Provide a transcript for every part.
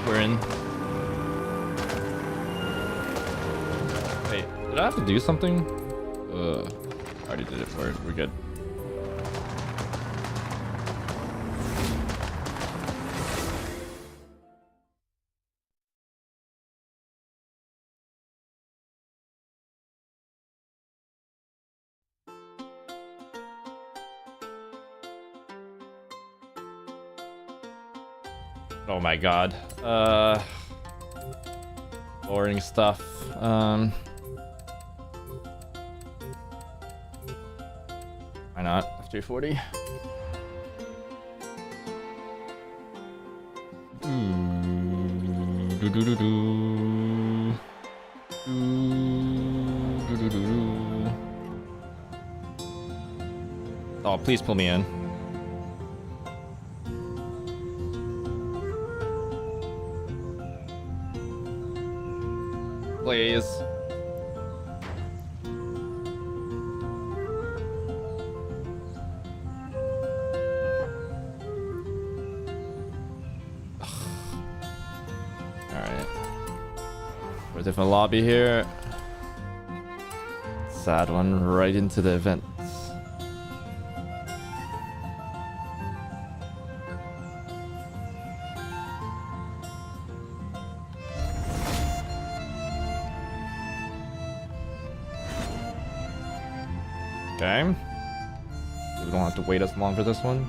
We're in. Wait, did I have to do something? I already did it for it. We're good. Oh my god. Boring stuff. Why not? F340. Oh, please pull me in. Please. Alright. We're a different lobby here. Sad one, right into the event. Okay. We don't have to wait as long for this one.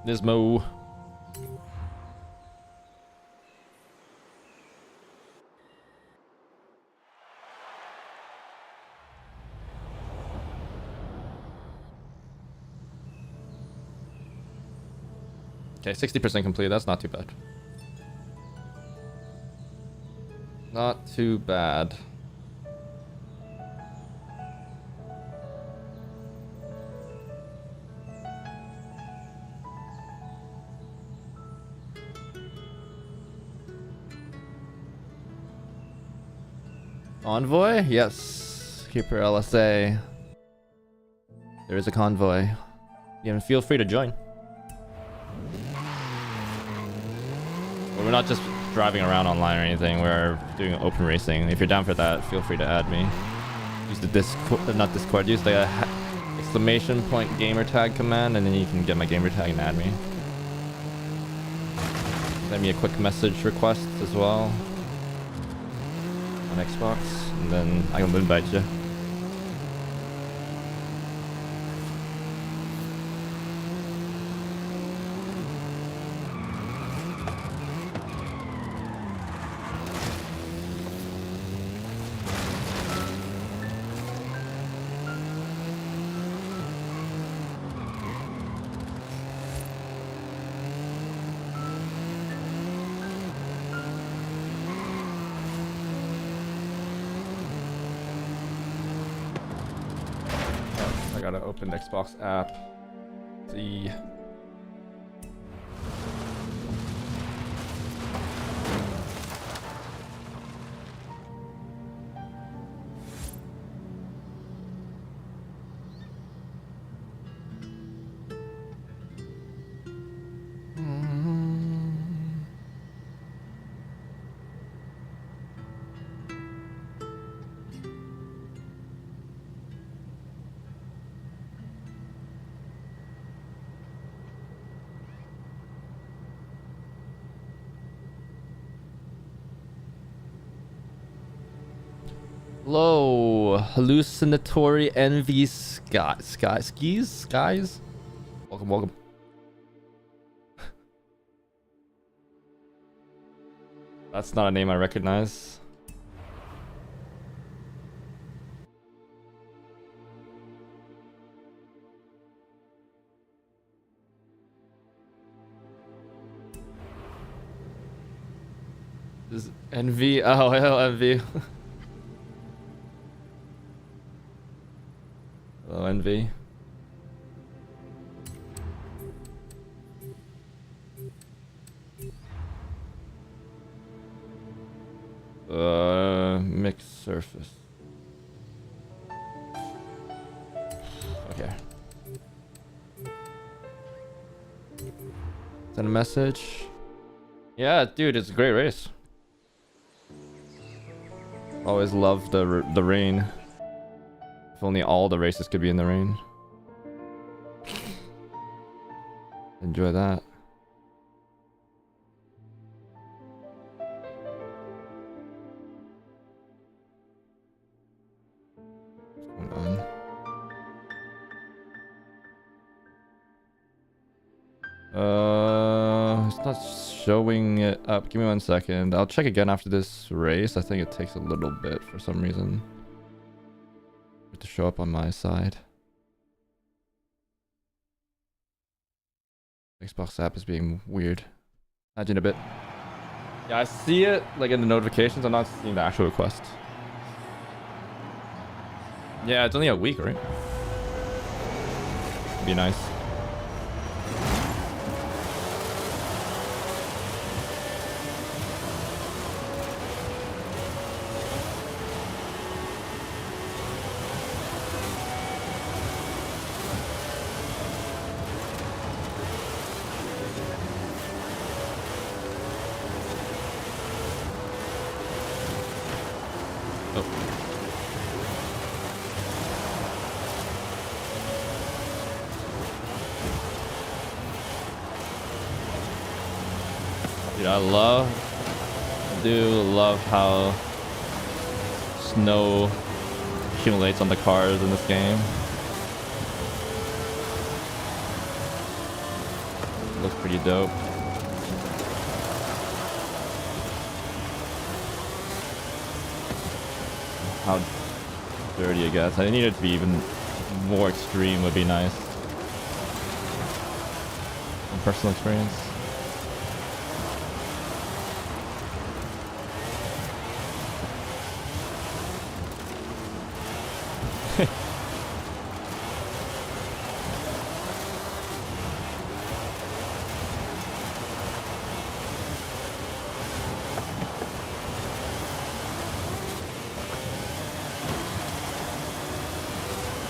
Nismo. Okay, 60% complete. That's not too bad. Not too bad. Convoy? Yes. Keeper LSA. There is a convoy. Yeah, feel free to join. We're not just driving around online or anything. We're doing open racing. If you're down for that, feel free to add me. Use the Discord, not Discord. Use the exclamation point gamer tag command, and then you can get my gamer tag and add me. Send me a quick message request as well on Xbox, and then I can invite you. I gotta open the Xbox app. See. Hello, hallucinatory envy skis? Welcome, welcome. That's not a name I recognize. This is envy. Oh, hello, envy. Hello, envy. Okay. Send a message. Yeah, dude, it's a great race. Always love the rain. If only all the races could be in the rain. Enjoy that. What's going on? It's not showing it up. Give me 1 second. I'll check again after this race. I think it takes a little bit for some reason for it to show up on my side. Xbox app is being weird. Imagine a bit. Yeah, I see it like in the notifications. I'm not seeing the actual request. Yeah, it's only a week, right? Be nice. Dude, I do love how snow accumulates on the cars in this game. Looks pretty dope. How dirty it gets. I need it to be even more extreme would be nice. From personal experience.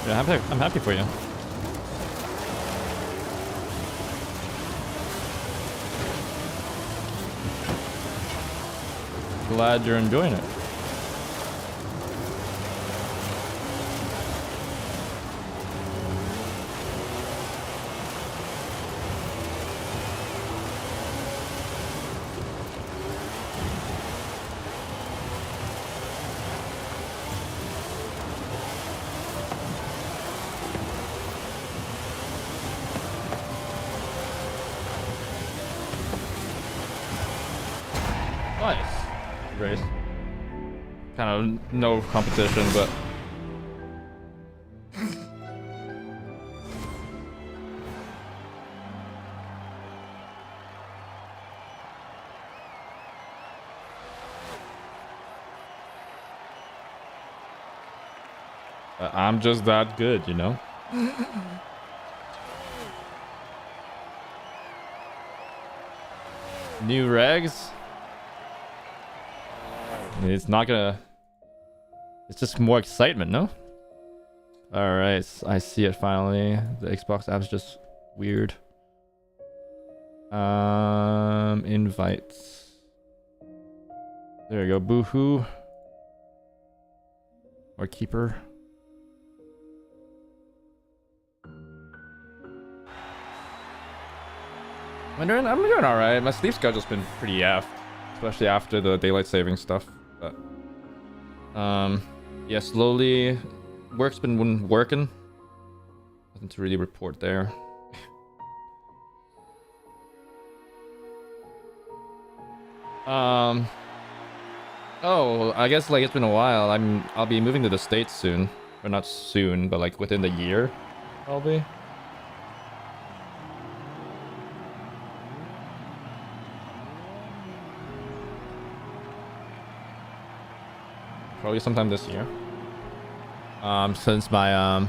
Yeah, I'm happy for you. Glad you're enjoying it. Nice race. Kind of no competition, but I'm just that good, you know? New regs? It's not gonna... It's just more excitement, no? Alright, I see it finally. The Xbox app's just weird. Invites. There you go, boohoo. Or keeper. I'm doing alright. My sleep schedule's been pretty effed. Especially after the daylight saving stuff. But yeah, slowly work's been working. Nothing to really report there. Oh, I guess like it's been a while. I'll be moving to the States soon. Or not soon, but like within the year, probably. Probably sometime this year. Since my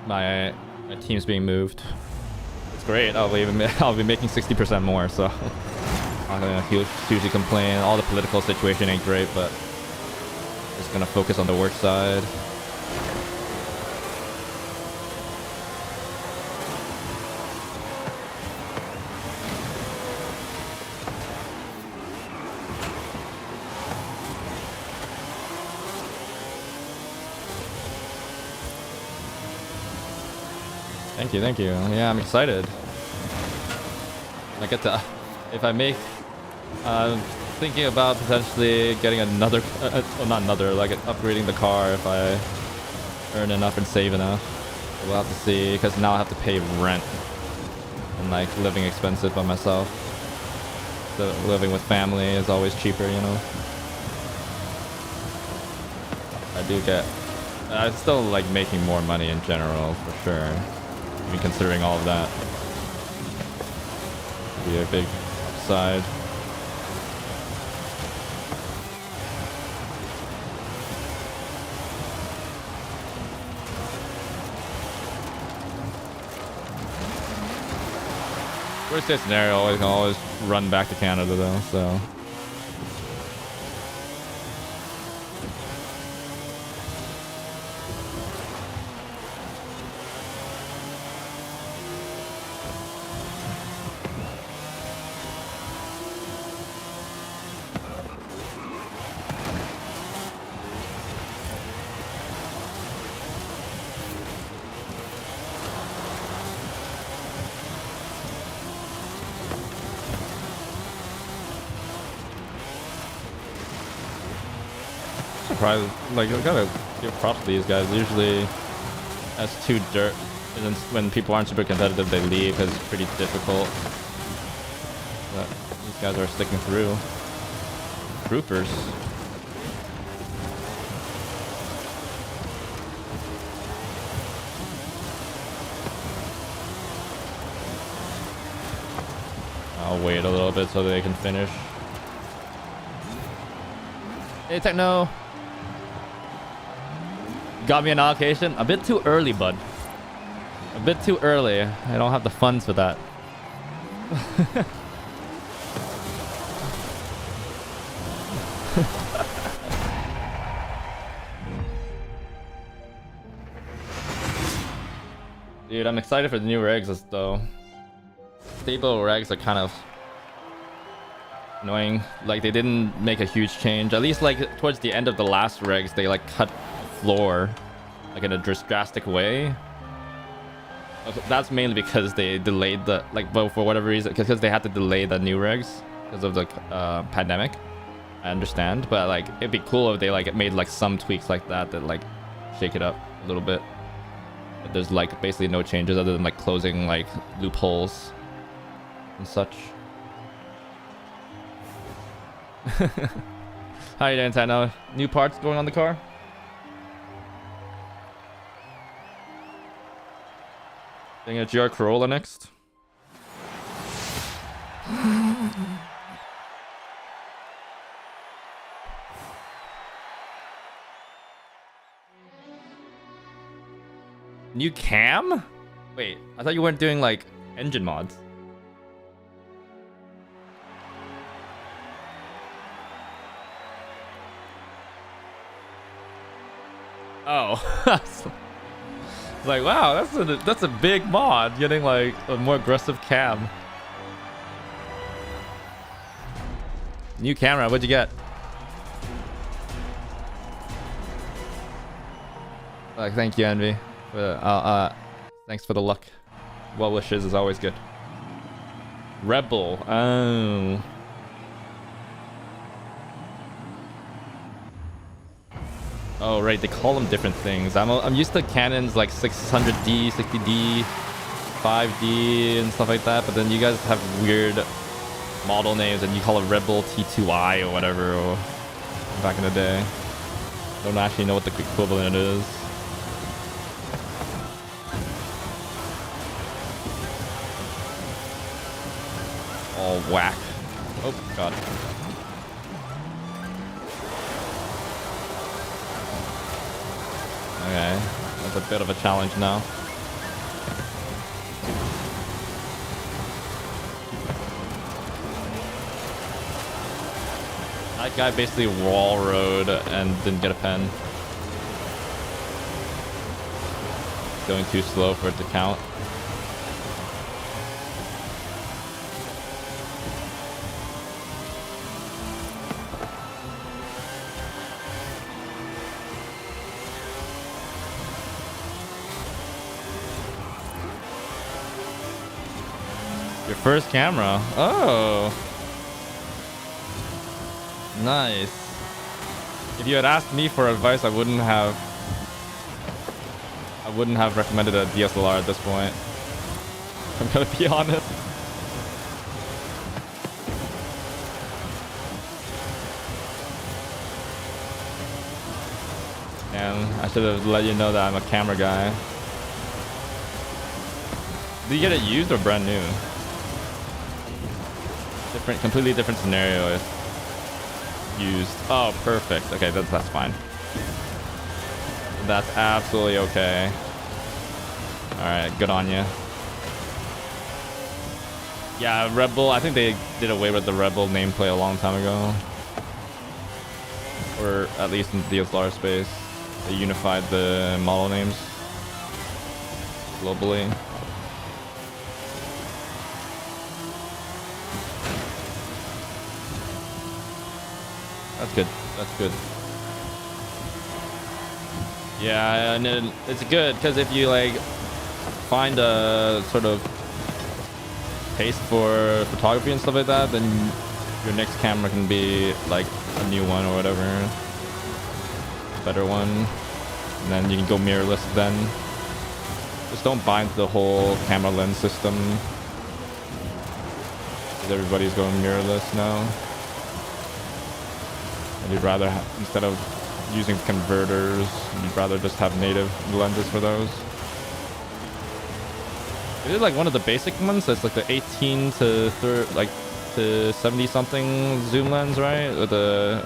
my team's being moved. It's great. I'll be making 60% more, so I'm not gonna hugely complain. All the political situation ain't great, but just gonna focus on the work side. Thank you. Yeah, I'm excited. I get to, if I make, thinking about potentially getting another, well, not another, like upgrading the car if I earn enough and save enough. We'll have to see, because now I have to pay rent and like living expensive by myself. So living with family is always cheaper, you know. I'm still like making more money in general for sure. Even considering all of that, be a big upside. Worst case scenario, I can always run back to Canada though, so. Like, I gotta give props to these guys. Usually, that's too dirt, and then when people aren't super competitive, they leave because it's pretty difficult. But these guys are sticking through. Troopers. I'll wait a little bit so they can finish. Hey, Techno. Got me an allocation? A bit too early, bud. A bit too early. I don't have the funds for that. Dude, I'm excited for the new regs though. Stable regs are kind of annoying. Like, they didn't make a huge change. At least like towards the end of the last regs, they like cut floor like in a drastic way. That's mainly because they delayed the, like, but for whatever reason, because they had to delay the new regs because of the pandemic. I understand, but like it'd be cool if they like made like some tweaks like that like shake it up a little bit. But there's like basically no changes other than like closing like loopholes and such. How you doing, Tano? New parts going on the car? Getting a GR Corolla next. New cam? Wait, I thought you weren't doing like engine mods. Oh. Like, wow, that's a big mod, getting like a more aggressive cam. New camera, what'd you get? Like, thank you, Envy. Thanks for the luck. Well wishes is always good. Rebel. Oh. Oh right, they call them different things. I'm used to cannons like 600D, 60D, 5D, and stuff like that. But then you guys have weird model names, and you call it Rebel T2I or whatever. Or back in the day, don't actually know what the equivalent is. All whack. Oh god. Okay, that's a bit of a challenge now. That guy basically wall rode and didn't get a pen. Going too slow for it to count. Your first camera. Oh. Nice. If you had asked me for advice, I wouldn't have recommended a DSLR at this point. I'm gonna be honest. And I should have let you know that I'm a camera guy. Did you get it used or brand new? Completely different scenario if used. Oh, perfect. Okay, that's fine. That's absolutely okay. All right, good on you. Yeah, Rebel. I think they did away with the Rebel nameplate a long time ago, or at least in the DSLR space, they unified the model names globally. That's good. That's good. Yeah, and then it's good because if you like find a sort of taste for photography and stuff like that, then your next camera can be like a new one or whatever, better one, and then you can go mirrorless. Then just don't buy into the whole camera lens system because everybody's going mirrorless now. And you'd rather, instead of using converters, you'd rather just have native lenses for those. It is like one of the basic ones. That's like the 18 to 70 something zoom lens, right? With the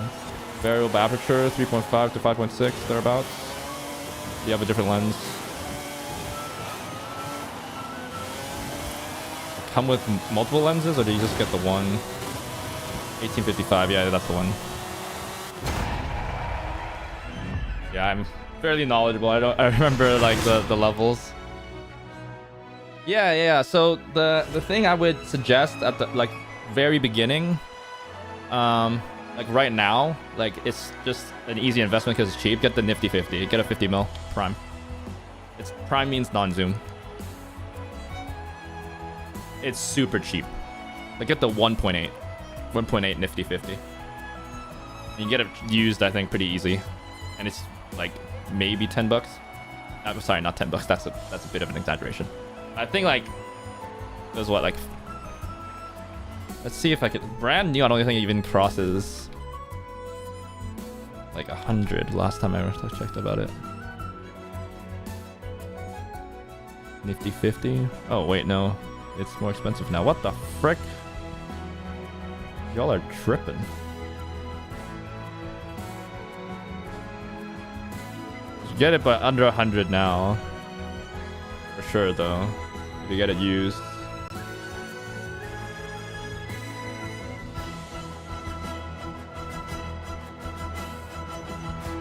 variable aperture, 3.5 to 5.6 thereabouts. You have a different lens. Come with multiple lenses, or do you just get the one? 1855, yeah, that's the one. Yeah, I'm fairly knowledgeable. I remember like the levels. Yeah. So the thing I would suggest at the like very beginning, like right now, like it's just an easy investment because it's cheap. Get the nifty 50. Get a 50mm prime. It's prime means non-zoom. It's super cheap. Like get the 1.8 nifty 50. You can get it used, I think, pretty easy, and it's like maybe $10. I'm sorry, not $10. That's a bit of an exaggeration. I think like it was what, like, let's see if I could, brand new. I don't think it even crosses like 100 last time I checked about it. Nifty 50. Oh wait, no, it's more expensive now. What the frick? Y'all are tripping. Get it, but under 100 now. For sure, though. If you get it used.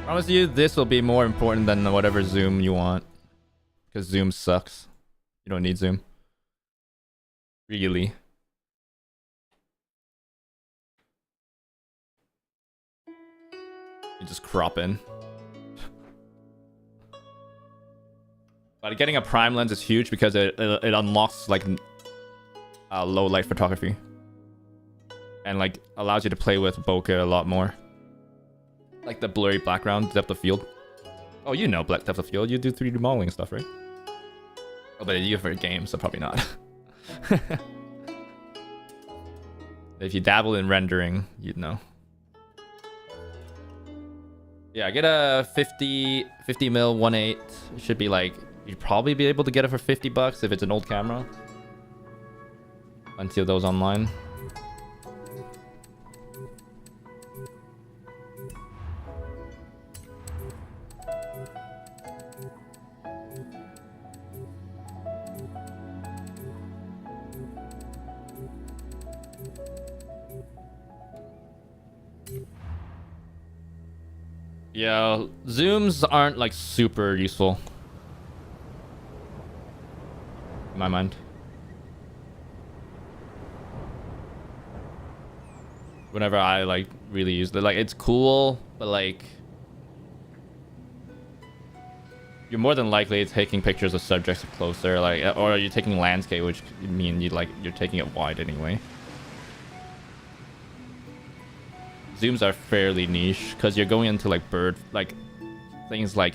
Promise you, this will be more important than whatever zoom you want. Because zoom sucks. You don't need zoom. Really. You just crop in. But getting a prime lens is huge because it unlocks like low light photography and like allows you to play with bokeh a lot more, like the blurry background, depth of field. Oh, you know, black depth of field. You do 3D modeling stuff, right? Oh, but you for a game, so probably not. If you dabble in rendering, you'd know. Yeah, get a 50mm 1.8. It should be like, you'd probably be able to get it for $50 if it's an old camera. Plenty of those online. Yeah, zooms aren't like super useful in my mind. Whenever I like really use it, like it's cool, but like you're more than likely taking pictures of subjects closer, like, or you're taking landscape, which mean you're taking it wide anyway. Zooms are fairly niche because you're going into like things like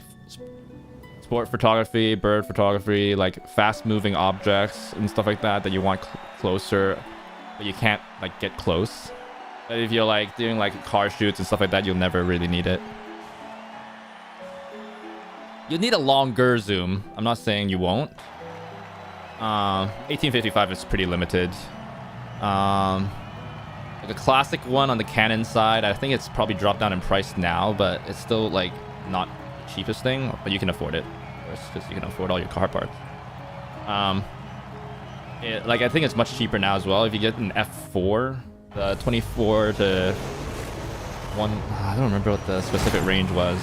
sport photography, bird photography, like fast moving objects and stuff like that you want closer, but you can't like get close. But if you're like doing like car shoots and stuff like that, you'll never really need it. You need a longer zoom. I'm not saying you won't. 1855 is pretty limited. Like a classic one on the Canon side, I think it's probably dropped down in price now, but it's still like not the cheapest thing, but you can afford it, of course, because you can afford all your car parts. Like I think it's much cheaper now as well. If you get an F4, the 24 to 1, I don't remember what the specific range was.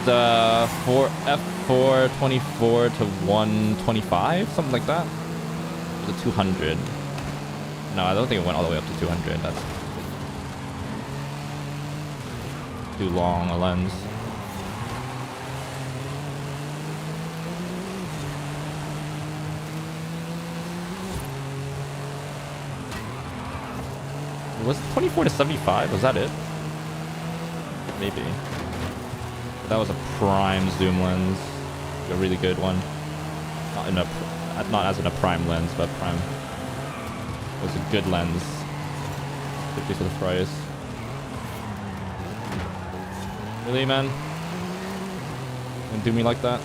The F4 24 to 125, something like that. It was a 200. No, I don't think it went all the way up to 200. That's too long a lens. Was it 24 to 75? Was that it? Maybe. That was a prime zoom lens, a really good one. Not as in a prime lens, but prime. It was a good lens. 50 for the price. Really, man? You gonna do me like that?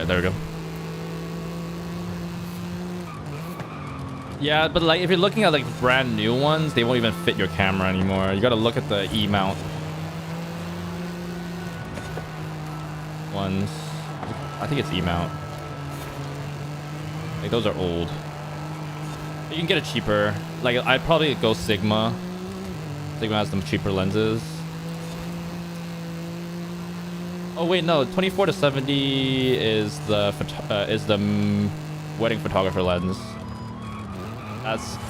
There we go. Yeah, but like if you're looking at like brand new ones, they won't even fit your camera anymore. You gotta look at the E-mount ones. I think it's E-mount. Like those are old. You can get it cheaper. Like I'd probably go Sigma. Sigma has some cheaper lenses. Oh wait, no. 24 to 70 is the wedding photographer lens.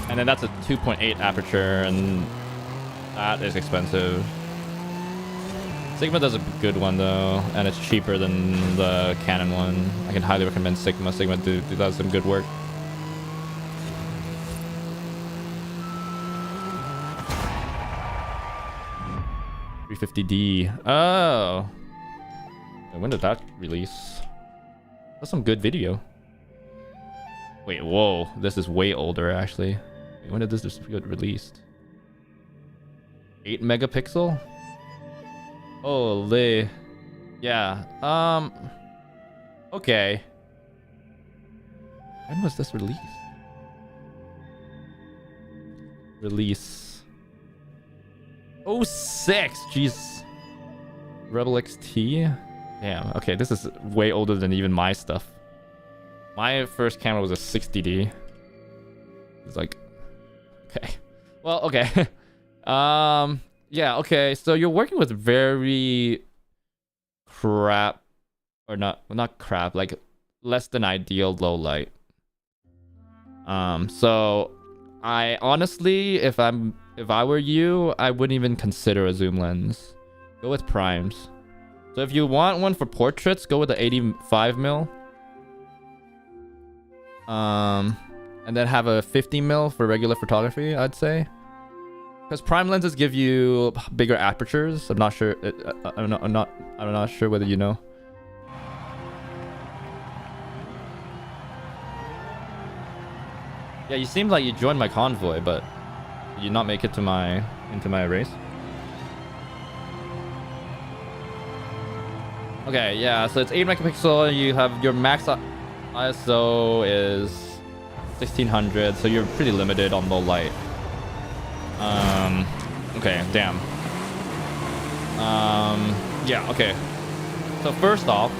And then that's a 2.8 aperture, and that is expensive. Sigma does a good one though, and it's cheaper than the Canon one. I can highly recommend Sigma. Sigma does some good work. $350D. Oh. When did that release? That's some good video. Wait, whoa. This is way older, actually. Wait, when did this get released? 8 megapixel? Holy. Yeah. Okay. When was this released? Release. 06. Jeez. Rebel XT? Damn, okay, this is way older than even my stuff. My first camera was a 60D. It's like, okay. Well, okay. Yeah, okay, so you're working with very crap, or not crap, like less than ideal low light. So I honestly, if I were you, I wouldn't even consider a zoom lens. Go with primes. So if you want one for portraits, go with the 85mm. And then have a 50mm for regular photography, I'd say. Because prime lenses give you bigger apertures. I'm not sure. I'm not sure whether you know. Yeah, you seem like you joined my convoy, but did you not make it to into my race? Okay, yeah, so it's 8 megapixel. You have your max ISO is 1600, so you're pretty limited on low light. Okay, damn. Yeah, okay. So first off,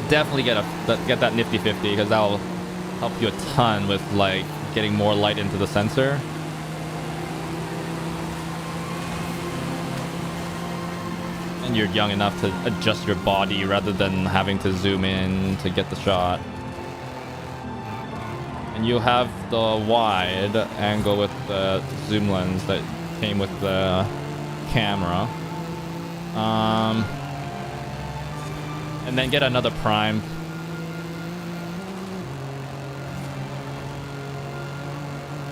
definitely get that nifty 50 because that'll help you a ton with like getting more light into the sensor. And you're young enough to adjust your body rather than having to zoom in to get the shot. And you have the wide angle with the zoom lens that came with the camera. And then get another prime.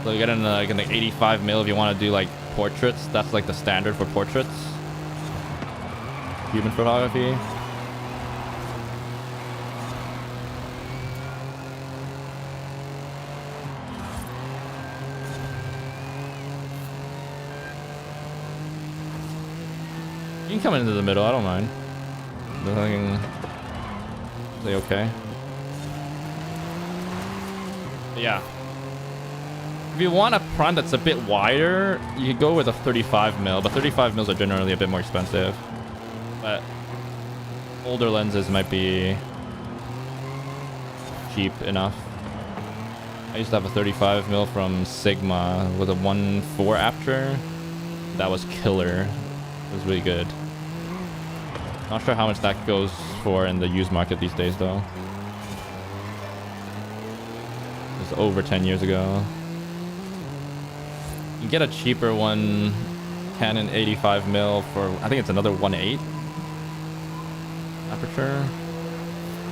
So you get an 85 mil if you want to do like portraits. That's like the standard for portraits. Human photography. You can come into the middle, I don't mind. Nothing. Say okay. But yeah. If you want a prime that's a bit wider, you could go with a 35 mil, but 35 mils are generally a bit more expensive. But older lenses might be cheap enough. I used to have a 35 mil from Sigma with a 1.4 aperture. That was killer. It was really good. Not sure how much that goes for in the used market these days though. It was over 10 years ago. You can get a cheaper one, Canon 85 mil for, I think it's another 1.8 aperture.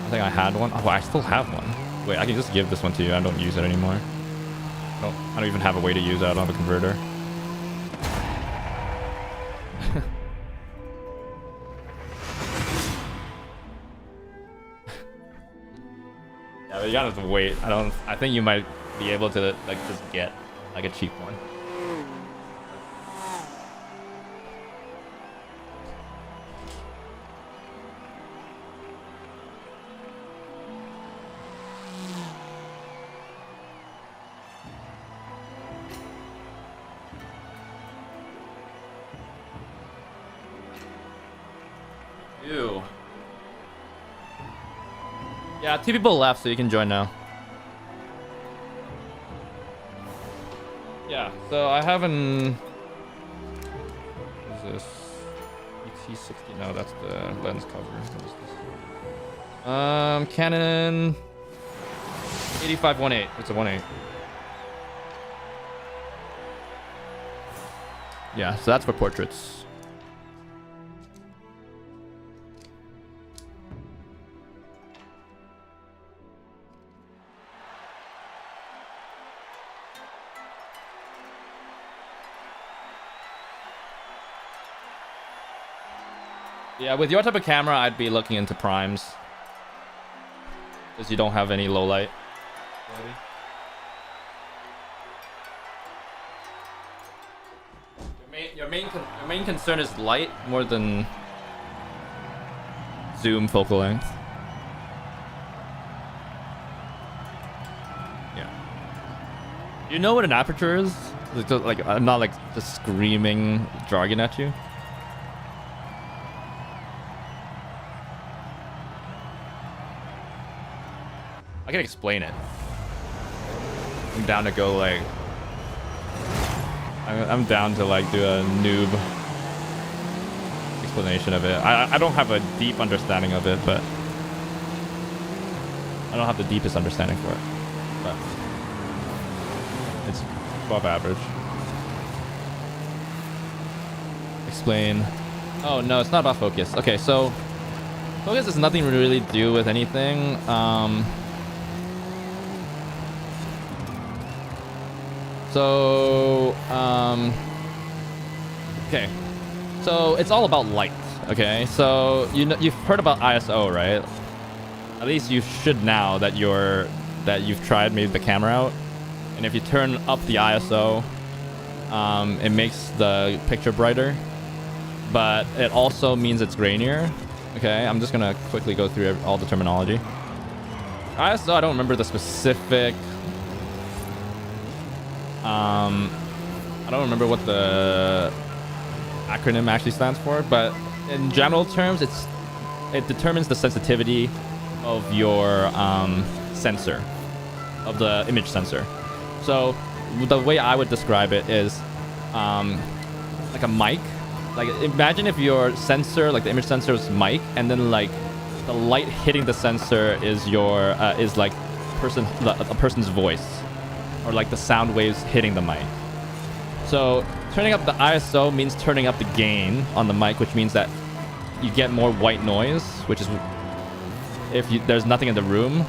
I think I had one. Oh, I still have one. Wait, I can just give this one to you. I don't use it anymore. I don't even have a way to use it. I don't have a converter. Yeah, but you gotta have to wait. I think you might be able to like just get like a cheap one. Ew. Yeah, 2 people left, so you can join now. Yeah, so I have an... What is this? ET60. No, that's the lens cover. What is this? Canon 85-1.8. It's a 1.8. Yeah, so that's for portraits. Yeah, with your type of camera, I'd be looking into primes. Because you don't have any low light. Your main concern is light more than zoom focal length. Yeah. You know what an aperture is? Like I'm not like just screaming jargon at you. I can explain it. I'm down to go like... I'm down to like do a noob explanation of it. I don't have a deep understanding of it, but... I don't have the deepest understanding for it. But... It's above average. Explain. Oh no, it's not about focus. Okay, so... Focus has nothing to really do with anything. Okay, so it's all about light. Okay, so you've heard about ISO, right? At least you should now that you've tried maybe the camera out, and if you turn up the ISO, it makes the picture brighter, but it also means it's grainier. Okay, I'm just gonna quickly go through all the terminology. ISO, I don't remember the specific. I don't remember what the acronym actually stands for, but in general terms, it determines the sensitivity of your sensor, of the image sensor. So the way I would describe it is like a mic. Like imagine if your sensor, like the image sensor, is mic, and then like the light hitting the sensor is your is like a person's voice, or like the sound waves hitting the mic. So turning up the ISO means turning up the gain on the mic, which means that you get more white noise, which is if there's nothing in the room,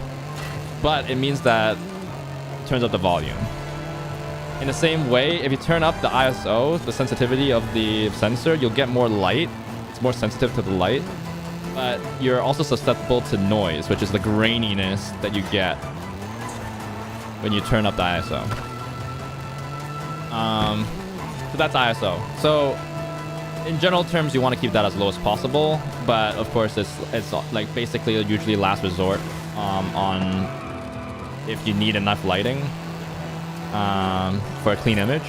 but it means that it turns up the volume. In the same way, if you turn up the ISO, the sensitivity of the sensor, you'll get more light. It's more sensitive to the light, but you're also susceptible to noise, which is the graininess that you get when you turn up the ISO. So that's ISO. So in general terms, you want to keep that as low as possible, but of course it's like basically usually last resort on if you need enough lighting for a clean image.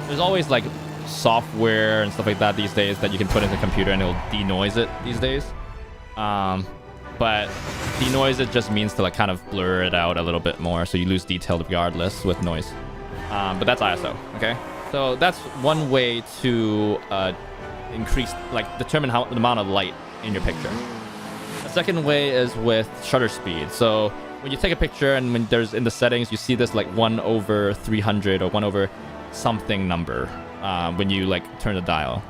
There's always like software and stuff like that these days that you can put in the computer and it'll denoise it these days. But denoise it just means to like kind of blur it out a little bit more, so you lose detail regardless with noise. But that's ISO. Okay, so that's one way to increase, like determine the amount of light in your picture. The second way is with shutter speed. So when you take a picture and when there's in the settings, you see this like 1/300 or 1 over something number when you like turn the dial.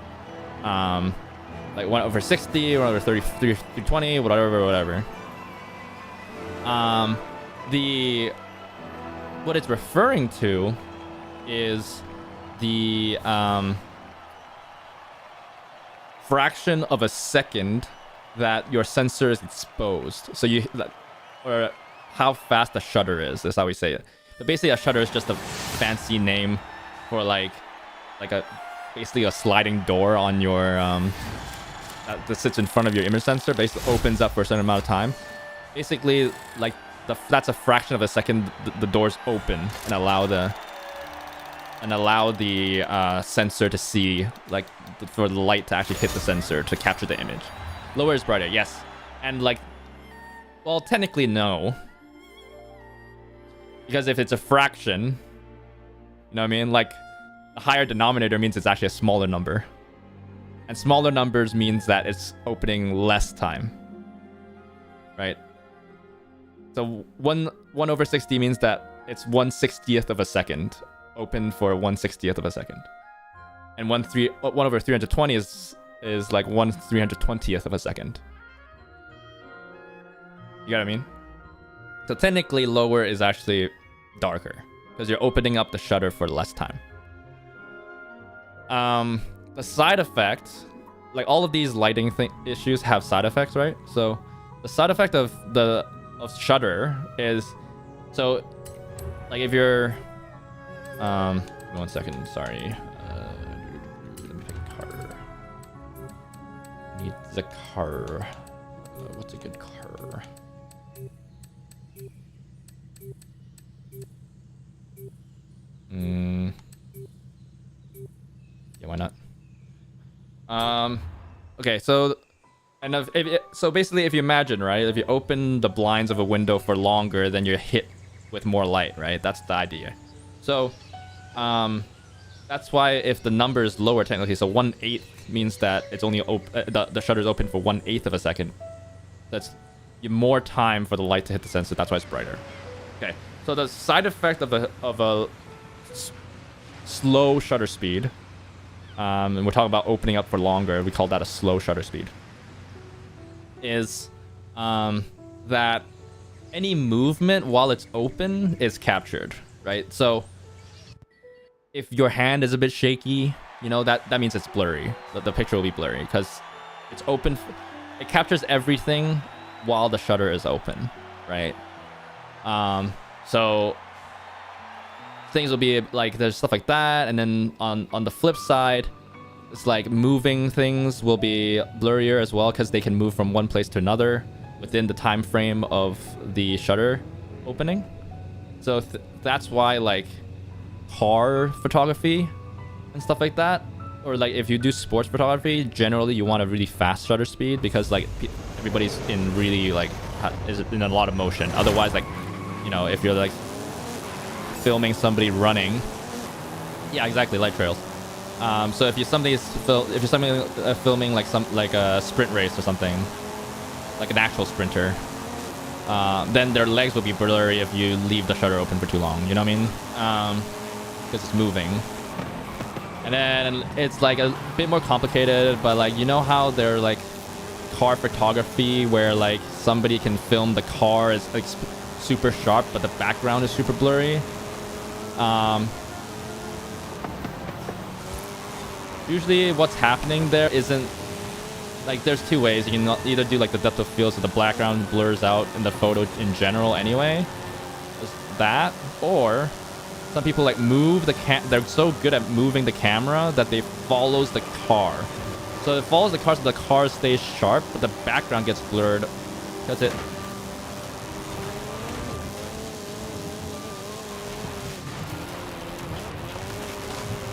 Like 1/60 or 320, whatever. What it's referring to is the fraction of a second that your sensor is exposed. So or how fast the shutter is. That's how we say it. But basically, a shutter is just a fancy name for like basically a sliding door on your that sits in front of your image sensor. Basically, opens up for a certain amount of time. Basically, like that's a fraction of a second the doors open and allow the sensor to see, like for the light to actually hit the sensor to capture the image. Lower is brighter, yes. And like, well, technically no, because if it's a fraction, you know what I mean? Like a higher denominator means it's actually a smaller number, and smaller numbers means that it's opening less time, right? So 1/60 means that it's 1/60th of a second open for 1/60th of a second, and 1/320 is like 1/320th of a second. You get what I mean? So technically, lower is actually darker because you're opening up the shutter for less time. The side effect, like all of these lighting issues have side effects, right? So the side effect of shutter is, so like if you're 1 second, sorry, let me pick a car. Need the car. What's a good car? Yeah, why not? Okay, so so basically, if you imagine, right, if you open the blinds of a window for longer, then you're hit with more light, right? That's the idea. So that's why if the number is lower technically, so 1/8 means that it's only the shutter is open for 1/8 of a second. That's more time for the light to hit the sensor. That's why it's brighter. Okay, so the side effect of a slow shutter speed, and we're talking about opening up for longer, we call that a slow shutter speed, is that any movement while it's open is captured, right? So if your hand is a bit shaky, you know, that means it's blurry. The picture will be blurry because it's open. It captures everything while the shutter is open, right? So things will be like, there's stuff like that, and then on the flip side, it's like moving things will be blurrier as well because they can move from one place to another within the time frame of the shutter opening. So that's why like car photography and stuff like that or like if you do sports photography, generally you want a really fast shutter speed because like everybody's in really like is in a lot of motion. Otherwise, like, you know, if you're like filming somebody running, yeah, exactly, light trails. So if you're filming like a sprint race or something, like an actual sprinter, then their legs will be blurry if you leave the shutter open for too long. You know what I mean? Because it's moving. And then it's like a bit more complicated, but like, you know how they're like car photography where like somebody can film the car as like super sharp, but the background is super blurry. Usually what's happening there isn't like, there's two ways. You can either do like the depth of field so the background blurs out in the photo in general anyway. There's that, or some people like move the they're so good at moving the camera that they follows the car. So it follows the car so the car stays sharp, but the background gets blurred. That's it.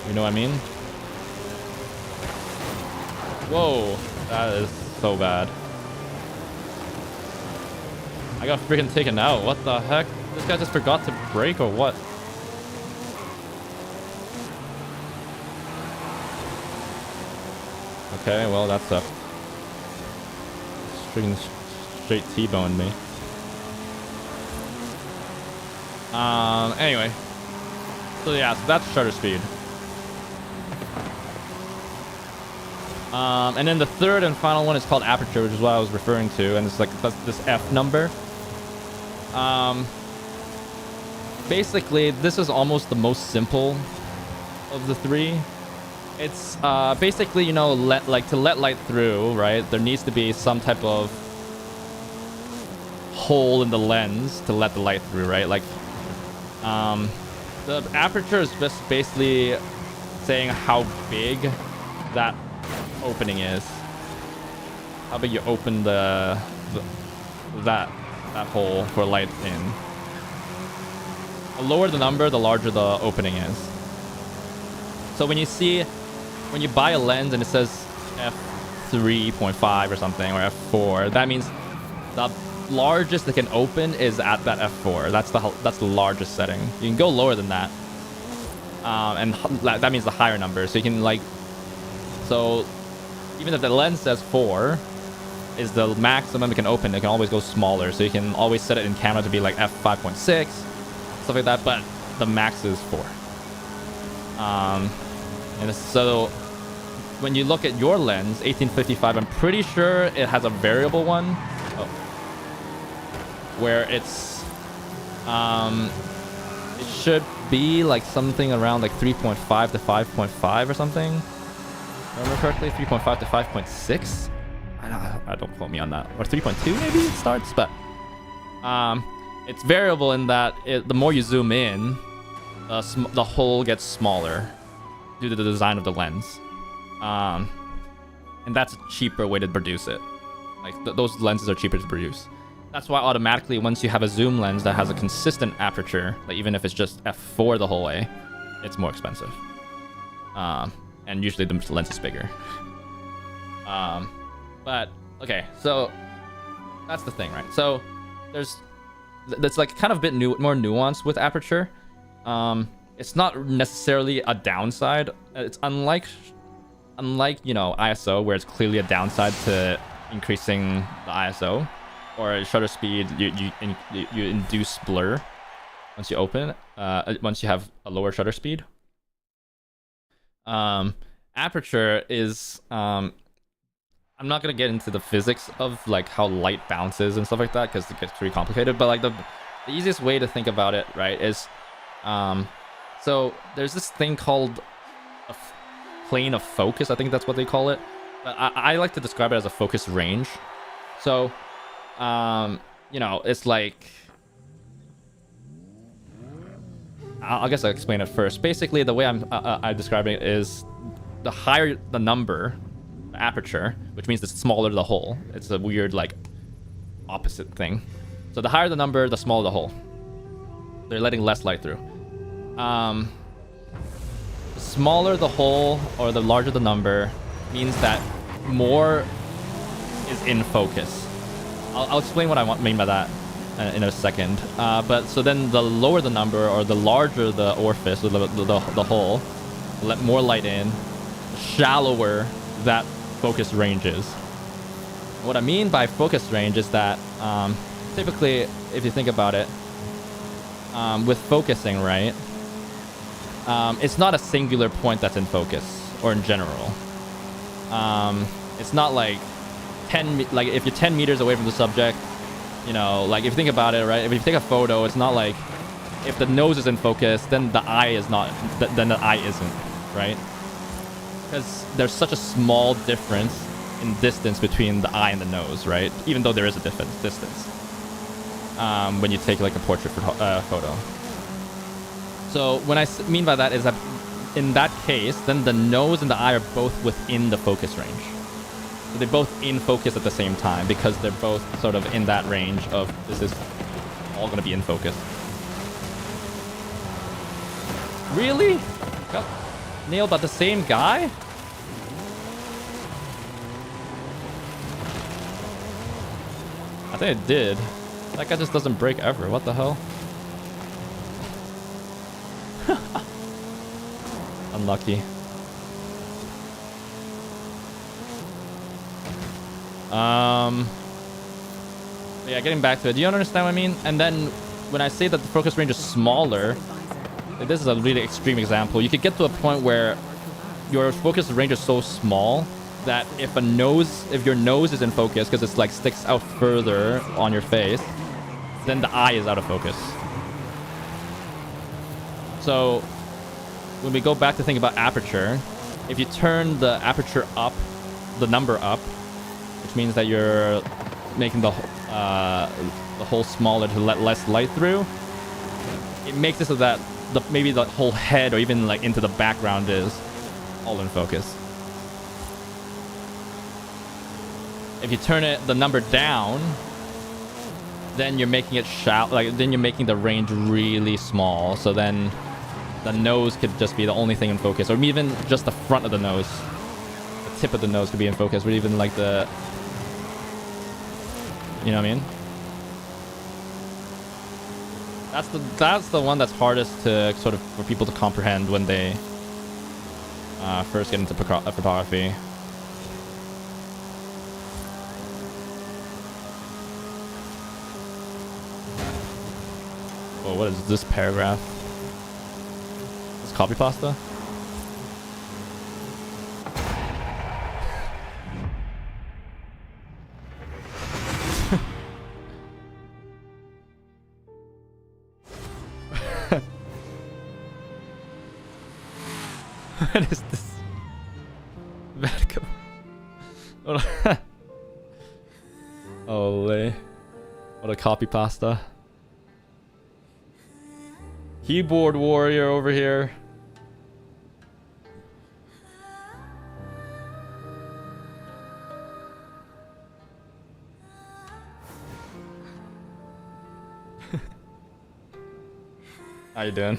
You know what I mean? Whoa, that is so bad. I got freaking taken out. What the heck? This guy just forgot to brake or what? Okay, well, that sucked. Freaking straight T-boned me. Anyway. So yeah, so that's shutter speed. And then the third and final one is called aperture, which is what I was referring to, and it's like this F number. Basically, this is almost the most simple of the three. It's basically, you know, to let light through, right? There needs to be some type of hole in the lens to let the light through, right? Like, the aperture is just basically saying how big that opening is. How big you open that hole for light in. The lower the number, the larger the opening is. So when you buy a lens and it says f3.5 or something, or f4, that means the largest it can open is at that f4. That's the largest setting. You can go lower than that, and that means the higher number. So you can like, so even if the lens says 4 is the maximum it can open, it can always go smaller. So you can always set it in camera to be like f5.6, stuff like that. But the max is 4. And so when you look at your lens, 1855, I'm pretty sure it has a variable one. Oh. Where it's, it should be like something around like 3.5 to 5.5 or something. If I remember correctly, 3.5 to 5.6. I don't quote me on that. Or 3.2 maybe it starts, but it's variable in that the more you zoom in, the hole gets smaller due to the design of the lens. And that's a cheaper way to produce it. Like those lenses are cheaper to produce. That's why automatically once you have a zoom lens that has a consistent aperture, like even if it's just f4 the whole way, it's more expensive. And usually the lens is bigger. But okay, so that's the thing, right? So that's like kind of a bit more nuanced with aperture. It's not necessarily a downside. It's unlike you know, ISO, where it's clearly a downside to increasing the ISO, or shutter speed. You induce blur once you open. Once you have a lower shutter speed. Aperture is I'm not gonna get into the physics of like how light bounces and stuff like that because it gets pretty complicated. But like the easiest way to think about it, right, is so there's this thing called a plane of focus. I think that's what they call it. But I like to describe it as a focus range. So, you know, it's like, I guess I'll explain it first. Basically, the way I'm describing it is the higher the number, the aperture, which means the smaller the hole. It's a weird, like, opposite thing. So the higher the number, the smaller the hole. They're letting less light through. smaller the hole or the larger the number means that more is in focus. I'll explain what I mean by that in a second. But so then the lower the number or the larger the orifice, the hole, let more light in, shallower that focus range is. What I mean by focus range is that typically, if you think about it, with focusing, right, it's not a singular point that's in focus, or in general. It's not like if you're 10 meters away from the subject, you know, like if you think about it, right, if you take a photo, it's not like if the nose is in focus, then the eye is not, then the eye isn't, right? Because there's such a small difference in distance between the eye and the nose, right? Even though there is a different distance when you take like a portrait photo. So what I mean by that is that in that case, then the nose and the eye are both within the focus range. So they're both in focus at the same time because they're both sort of in that range of this is all going to be in focus. Really? Got nailed by the same guy? I think it did. That guy just doesn't break ever. What the hell? Unlucky. Yeah, getting back to it. Do you understand what I mean? And then when I say that the focus range is smaller, like this is a really extreme example. You could get to a point where your focus range is so small that if your nose is in focus because it's like sticks out further on your face, then the eye is out of focus. So when we go back to think about aperture, if you turn the aperture up, the number up, which means that you're making the hole smaller to let less light through, it makes it so that maybe the whole head or even like into the background is all in focus. If you turn the number down, then you're making it shallow. Then you're making the range really small. So then the nose could just be the only thing in focus, or even just the front of the nose. The tip of the nose could be in focus, or even like the, you know what I mean? That's the one that's hardest to sort of for people to comprehend when they first get into photography. Oh, what is this paragraph? This copy pasta? What is this? Vatican. Holy. What a copy pasta. Keyboard warrior over here. How you doing?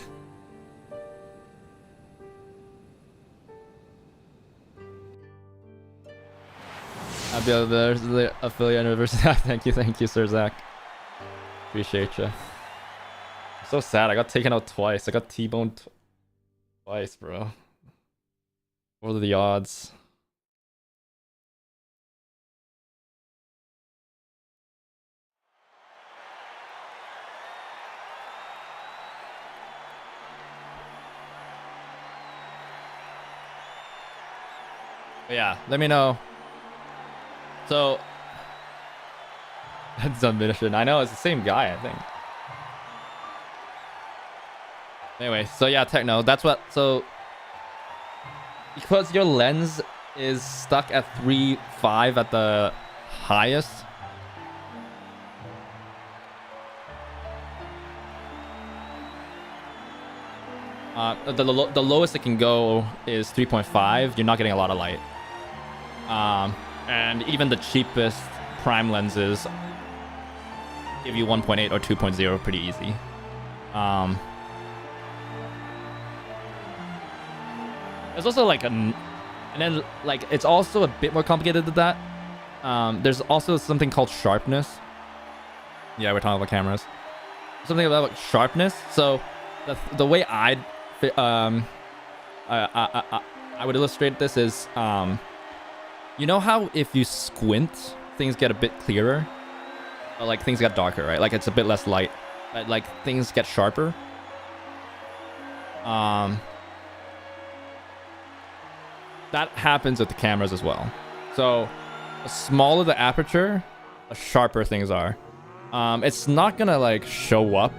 I'll be the affiliate anniversary. Thank you, Sir Zach. Appreciate you. I'm so sad. I got taken out twice. I got T-boned twice, bro. What are the odds? But yeah, let me know. So that's a mission. I know it's the same guy, I think. Anyway, so yeah, Techno, that's what, so because your lens is stuck at 3.5 at the highest, the lowest it can go is 3.5. You're not getting a lot of light. And even the cheapest prime lenses give you 1.8 or 2.0 pretty easy. There's also like and then like it's also a bit more complicated than that. There's also something called sharpness. Yeah, we're talking about cameras. Something about sharpness. So the way I would illustrate this is you know how if you squint things get a bit clearer, or like things get darker, right? Like it's a bit less light, but like things get sharper. That happens with the cameras as well. So the smaller the aperture, the sharper things are. It's not gonna like show up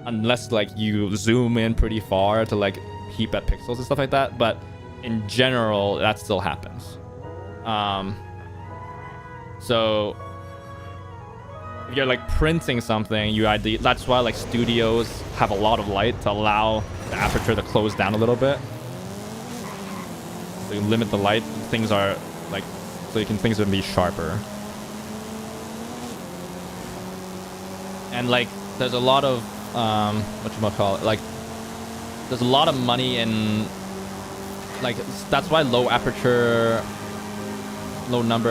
unless like you zoom in pretty far to like peep at pixels and stuff like that, but in general that still happens. So if you're like printing something, that's why like studios have a lot of light to allow the aperture to close down a little bit. So you limit the light, things are like, so things can be sharper. And like there's a lot of whatchamacallit, like there's a lot of money in like, that's why low aperture, low number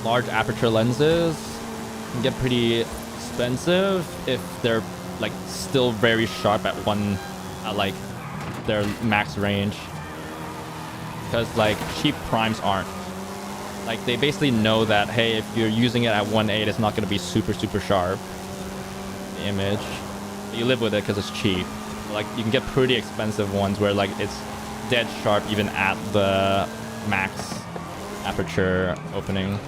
large aperture lenses can get pretty expensive if they're like still very sharp at like their max range, because like cheap primes aren't. Like they basically know that, hey, if you're using it at 1.8, it's not going to be super sharp, the image, but you live with it because it's cheap. Like you can get pretty expensive ones where like it's dead sharp even at the max aperture opening.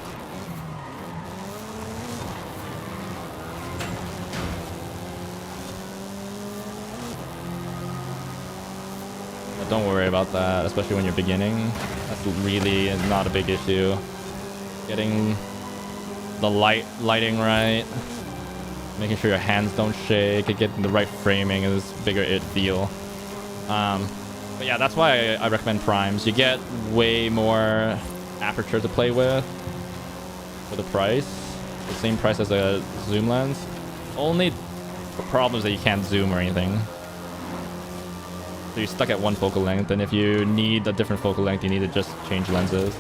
But don't worry about that, especially when you're beginning. That's really not a big issue. Getting the lighting right, making sure your hands don't shake, getting the right framing is bigger deal. But yeah, that's why I recommend primes. You get way more aperture to play with for the price. The same price as a zoom lens. Only problem is that you can't zoom or anything. So you're stuck at one focal length, and if you need a different focal length, you need to just change lenses.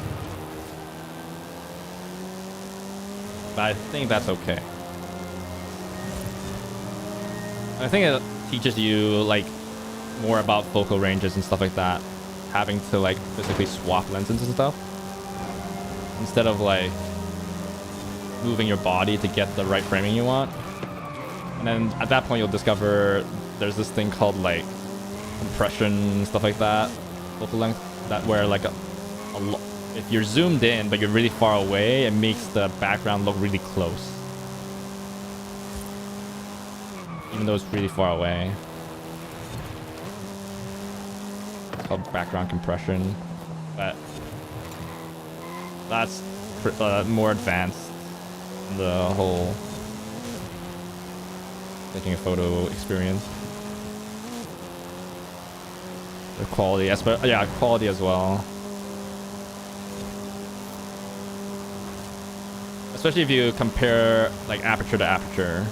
But I think that's okay. I think it teaches you like more about focal ranges and stuff like that, having to like physically swap lenses and stuff instead of like moving your body to get the right framing you want. And then at that point you'll discover there's this thing called like compression, stuff like that, focal length, that where like if you're zoomed in but you're really far away, it makes the background look really close even though it's really far away. It's called background compression, but that's more advanced in the whole taking a photo experience. The quality, yeah, quality as well. Especially if you compare like aperture to aperture.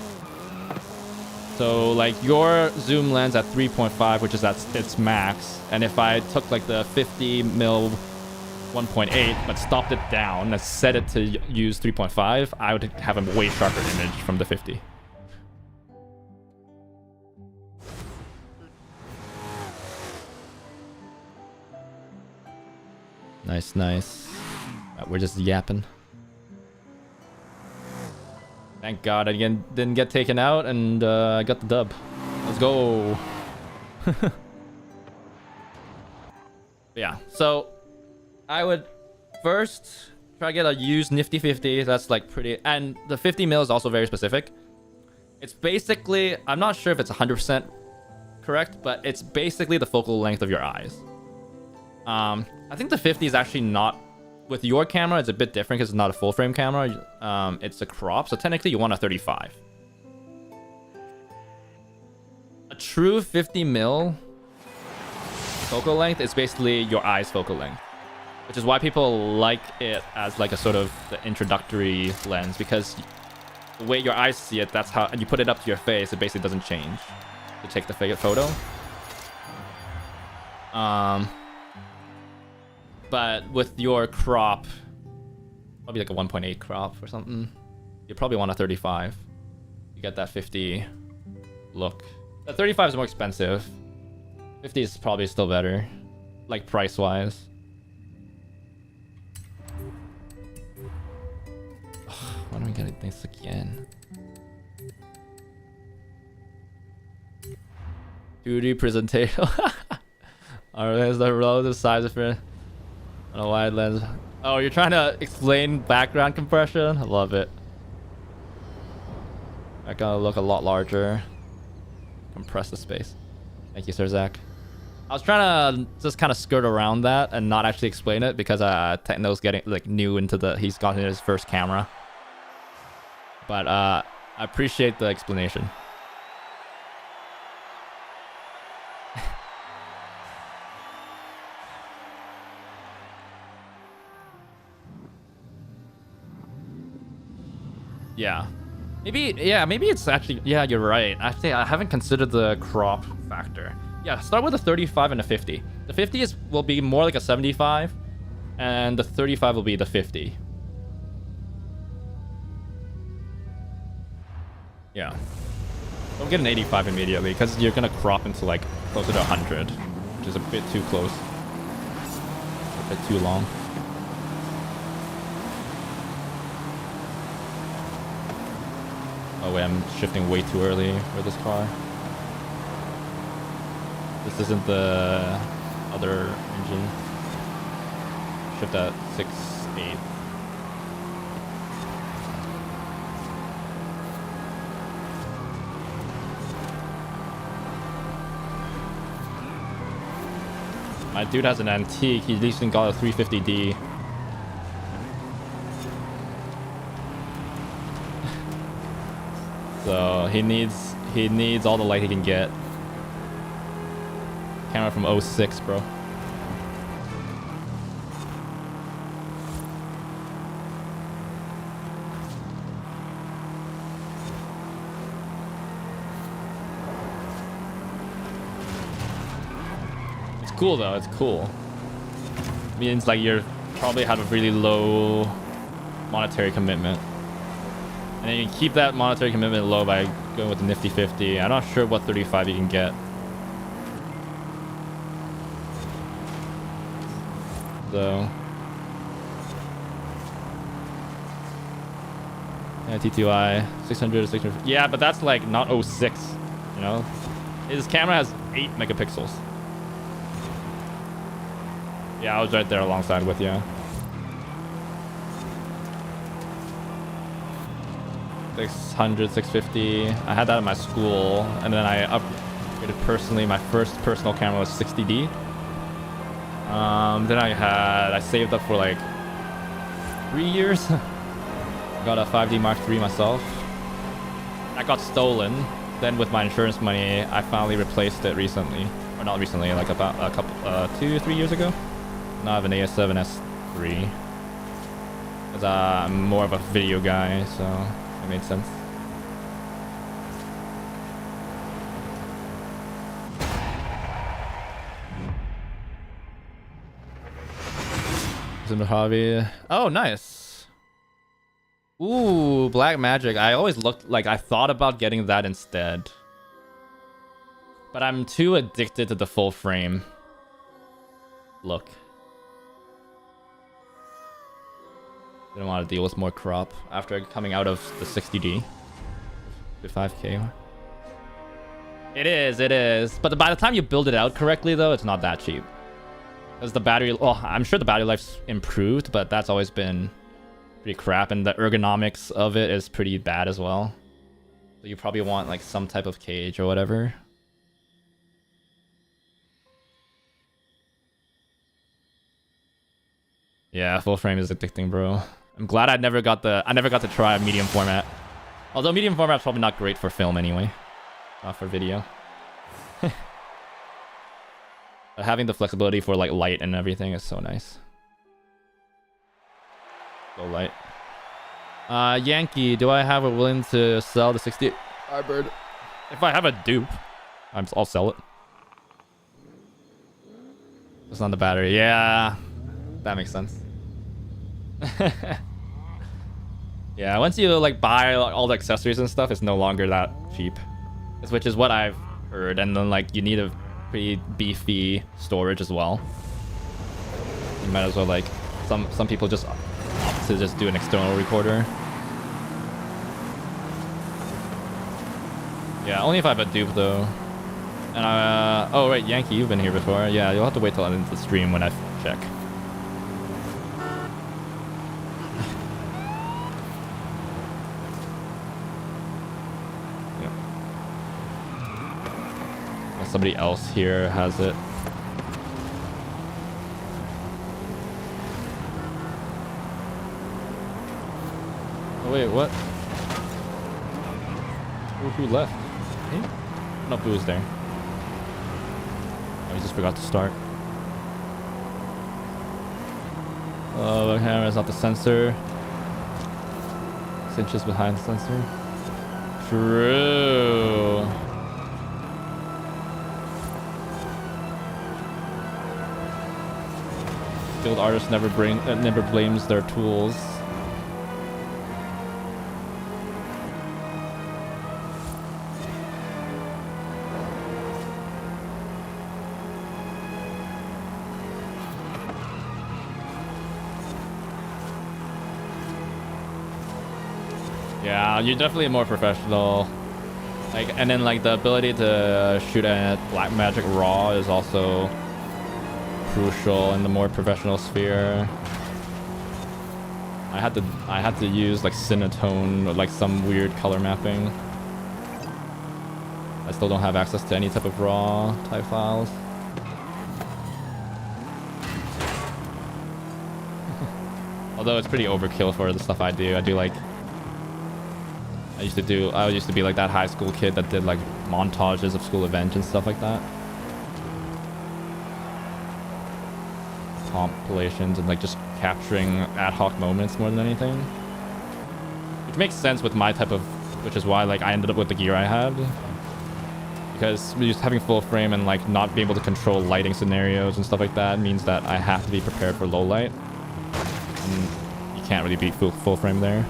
So like your zoom lens at 3.5, which is at its max, and if I took like the 50mm 1.8 but stopped it down and set it to use 3.5, I would have a way sharper image from the 50. Nice. We're just yapping. Thank God I didn't get taken out, and I got the dub. Let's go. Yeah, so I would first try to get a used nifty 50. That's like pretty, and the 50mm is also very specific. It's basically, I'm not sure if it's 100% correct, but it's basically the focal length of your eyes. I think the 50 is actually not, with your camera, it's a bit different because it's not a full frame camera. It's a crop, so technically you want a 35. A true 50mm focal length is basically your eye's focal length, which is why people like it as like a sort of the introductory lens, because the way your eyes see it, that's how, and you put it up to your face, it basically doesn't change to take the photo. But with your crop, probably like a 1.8 crop or something, you probably want a 35. You get that 50 look. The 35 is more expensive. 50 is probably still better, like price wise. Why don't we get this again? 2D presentation. Alright, is the relative size different on a wide lens? Oh, you're trying to explain background compression? I love it. I gotta look a lot larger. Compress the space. Thank you, Sir Zach. I was trying to just kind of skirt around that and not actually explain it because Techno's getting like new into the. He's gotten his first camera. But I appreciate the explanation. Yeah. Maybe it's actually, yeah, you're right. Actually, I haven't considered the crop factor. Yeah, start with a 35 and a 50. The 50 will be more like a 75, and the 35 will be the 50. Yeah. Don't get an 85 immediately, because you're gonna crop into like closer to 100, which is a bit too close. A bit too long. Oh wait, I'm shifting way too early for this car. This isn't the other engine. Shift at 6/8. My dude has an antique. He recently got a 350D. So he needs all the light he can get. Camera from 06, bro. It's cool though, it's cool. Means like you're probably have a really low monetary commitment. And then you can keep that monetary commitment low by going with the nifty 50. I'm not sure what 35 you can get. So yeah, T2i 600 to 600. Yeah, but that's like not 06, you know. His camera has 8 megapixels. Yeah, I was right there alongside with you. 600, 650. I had that in my school, and then I upgraded personally. My first personal camera was 60D. Then I saved up for like 3 years. Got a 5D Mark III myself. That got stolen. Then with my insurance money, I finally replaced it recently, or not recently, like about a couple, 2 or 3 years ago. Now I have an AS7S III. Cause I'm more of a video guy, so it made sense. In the hobby. Oh, nice. Ooh, Black Magic. I always looked like I thought about getting that instead, but I'm too addicted to the full frame look. Didn't want to deal with more crop after coming out of the 60D. 5K. It is. But by the time you build it out correctly, though, it's not that cheap. Because the battery, well, I'm sure the battery life's improved, but that's always been pretty crap, and the ergonomics of it is pretty bad as well. So you probably want like some type of cage or whatever. Yeah, full frame is addicting, bro. I'm glad I never got to try a medium format. Although medium format's probably not great for film anyway. Not for video. But having the flexibility for like light and everything is so nice. So light. Yankee, do I have a willing to sell the 68 Firebird? If I have a dupe, I'll sell it. It's not the battery. Yeah, that makes sense. Yeah, once you like buy all the accessories and stuff, it's no longer that cheap. Which is what I've heard. And then like you need a pretty beefy storage as well. You might as well like some people just opt to just do an external recorder. Yeah, only if I have a dupe though. And oh right, Yankee, you've been here before. Yeah, you'll have to wait till I'm into the stream when I check. Somebody else here has it. Oh wait, what? Who left? Hey? No, Boo's there. Oh, he just forgot to start. Oh, the camera's not the sensor. 6 inches behind the sensor. True. Skilled artist never blames their tools. Yeah, you're definitely more professional. Like, and then like the ability to shoot at Black Magic Raw is also crucial in the more professional sphere. I had to use like Cinetone or like some weird color mapping. I still don't have access to any type of raw type files. Although it's pretty overkill for the stuff I do. I do like I used to be like that high school kid that did like montages of school events and stuff like that. Compilations and like just capturing ad hoc moments more than anything, which makes sense with my type of, which is why like I ended up with the gear I had, because just having full frame and like not being able to control lighting scenarios and stuff like that means that I have to be prepared for low light, and you can't really beat full frame there.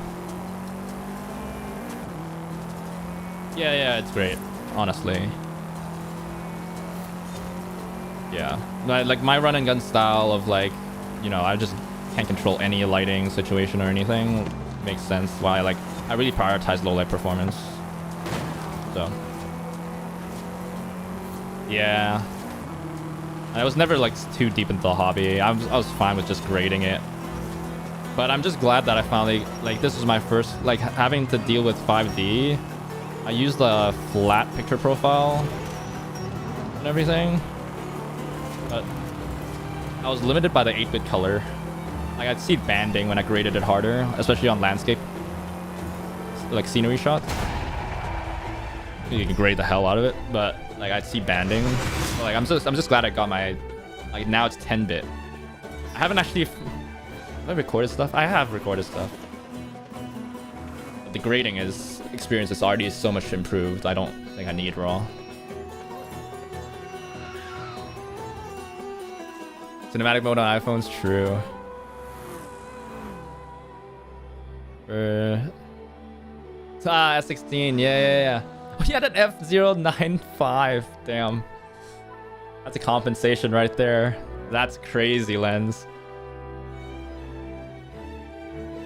Yeah, it's great, honestly. Yeah, like my run and gun style of like, you know, I just can't control any lighting situation or anything. Makes sense why like I really prioritize low light performance. So yeah, I was never like too deep into the hobby. I was fine with just grading it, but I'm just glad that I finally, like, this was my first like having to deal with 5D. I used a flat picture profile and everything, but I was limited by the 8-bit color. Like I'd see banding when I graded it harder, especially on landscape, like scenery shots. You can grade the hell out of it, but like I'd see banding. Like I'm just glad I got my, like now it's 10-bit. I haven't actually, have I recorded stuff? I have recorded stuff. But the grading experience is already so much improved. I don't think I need raw. Cinematic mode on iPhone's true. S16, yeah. Oh, he had an F095. Damn. That's a compensation right there. That's crazy, Lens.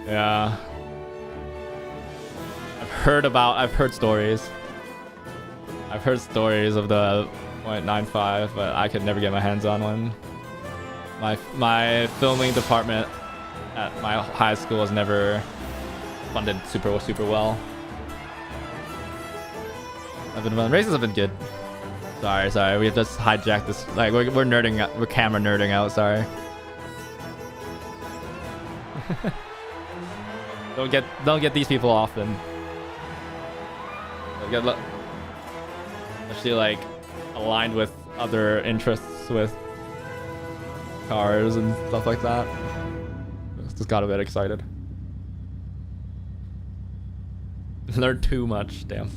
Yeah. I've heard stories. I've heard stories of the 0.95, but I could never get my hands on one. My filming department at my high school was never funded super well. Races have been good. Sorry, we have just hijacked this. Like we're nerding out, we're camera nerding out. Sorry. don't get these people often. Especially like aligned with other interests with cars and stuff like that. Just got a bit excited. Learned too much, damn.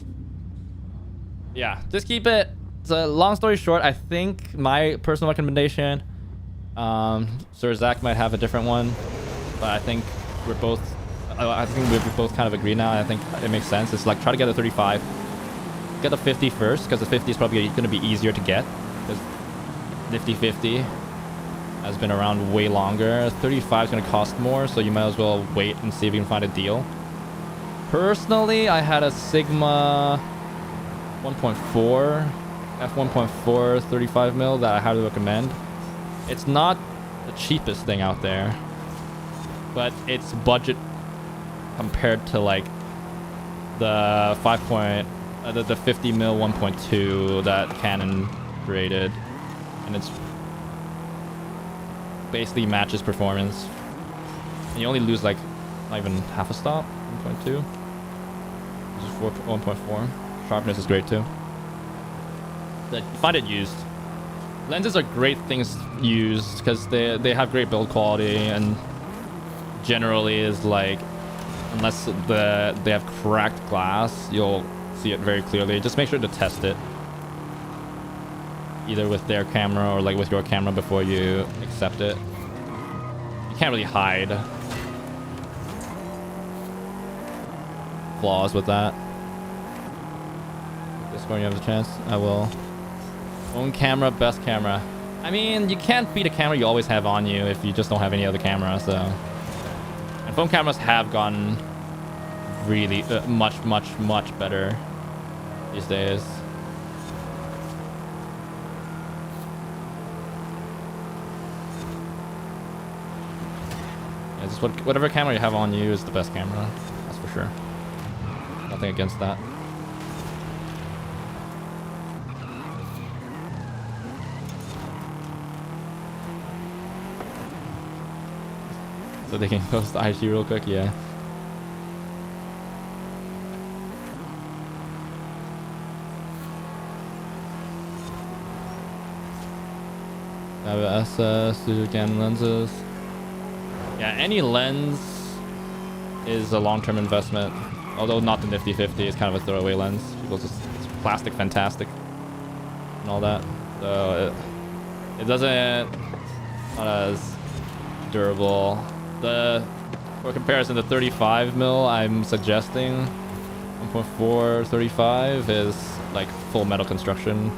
Yeah, just keep it. So long story short, I think my personal recommendation Sir Zach might have a different one, but I think we're both. I think we both kind of agree now. I think it makes sense. It's like try to get a 35, get the 50 first, because the 50 is probably going to be easier to get. Because nifty 50 has been around way longer. 35 is going to cost more, so you might as well wait and see if you can find a deal. Personally, I had a Sigma 1.4, f1.4 35 mil that I highly recommend. It's not the cheapest thing out there, but it's budget compared to like the the 50 mil 1.2 that Canon created, and it's basically matches performance. And you only lose like not even half a stop. 1.2. This is 1.4. Sharpness is great too. But you find it used. Lenses are great things used because they have great build quality, and generally is like, unless they have cracked glass, you'll see it very clearly. Just make sure to test it, either with their camera or like with your camera before you accept it. You can't really hide flaws with that. This one you have a chance. I will. Phone camera, best camera. I mean, you can't beat a camera you always have on you if you just don't have any other camera, so. And phone cameras have gotten really much better these days. Yeah, just whatever camera you have on you is the best camera. That's for sure. Nothing against that. So they can post the IG real quick, yeah. SS, Suzuki lenses. Yeah, any lens is a long-term investment. Although not the nifty 50, it's kind of a throwaway lens. People just, it's plastic fantastic and all that. So it doesn't, not as durable. For comparison, the 35 mil I'm suggesting, 1.4 35 is like full metal construction.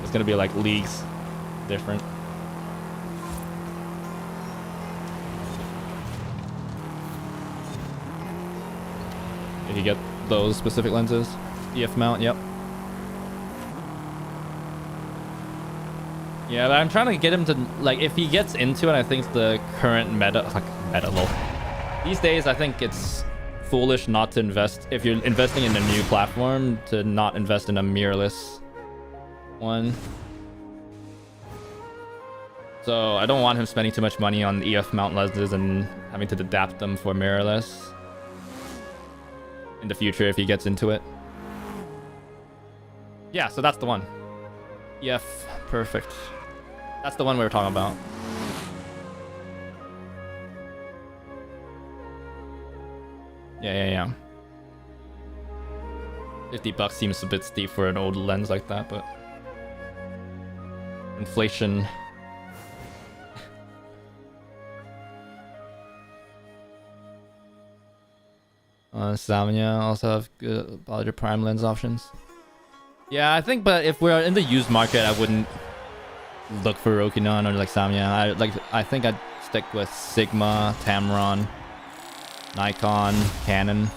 It's gonna be like leagues different. If you get those specific lenses, EF mount, yep. Yeah, but I'm trying to get him to, like, if he gets into it, I think the current meta lol. These days, I think it's foolish not to invest, if you're investing in a new platform, to not invest in a mirrorless one. So I don't want him spending too much money on EF mount lenses and having to adapt them for mirrorless in the future if he gets into it. Yeah, so that's the one. EF, perfect. That's the one we were talking about. Yeah. $50 seems a bit steep for an old lens like that, but inflation. Samya also have good larger prime lens options. Yeah, I think, but if we're in the used market, I wouldn't look for Rokinon or like Samya. I think I'd stick with Sigma, Tamron, Nikon, Canon.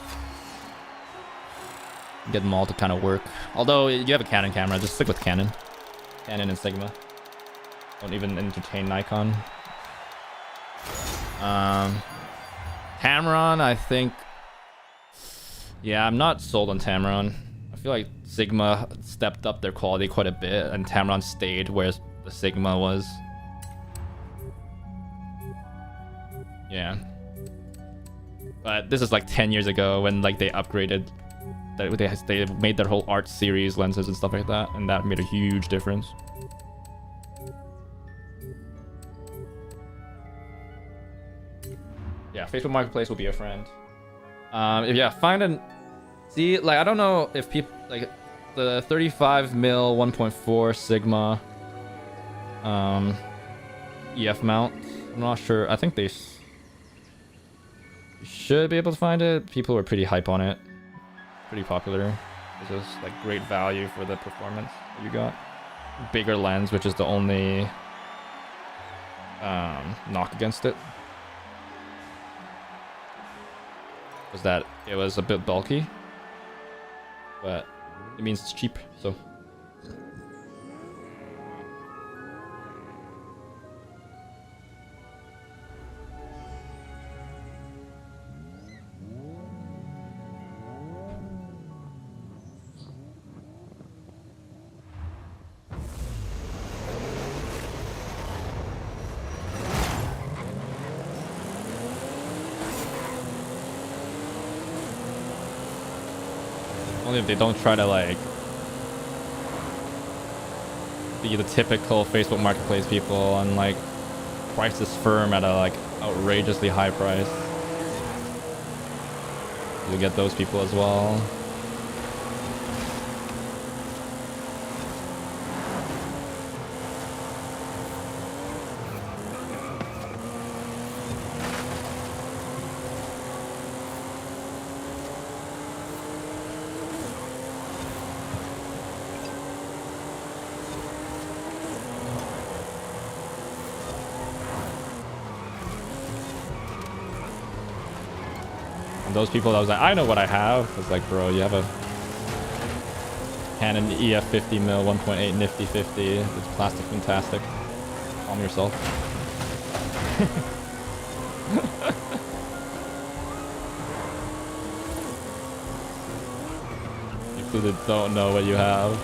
Get them all to kind of work. Although you have a Canon camera, just stick with Canon. Canon and Sigma. Don't even entertain Nikon. Tamron, I think. Yeah, I'm not sold on Tamron. I feel like Sigma stepped up their quality quite a bit, and Tamron stayed where the Sigma was. Yeah. But this is like 10 years ago when like they upgraded. They made their whole art series lenses and stuff like that, and that made a huge difference. Yeah, Facebook Marketplace will be a friend. Yeah, find an... See, like, I don't know if people... Like, the 35 mil 1.4 Sigma EF mount. I'm not sure. I think they should be able to find it. People were pretty hype on it. Pretty popular. It's just like great value for the performance that you got. Bigger lens, which is the only knock against it, was that it was a bit bulky, but it means it's cheap, so. Only if they don't try to like be the typical Facebook Marketplace people and like price this firm at a like outrageously high price. You'll get those people as well. Those people that was like, I know what I have. It's like, bro, you have a Canon EF 50mm 1.8 nifty 50. It's plastic fantastic. Calm yourself. You clearly don't know what you have.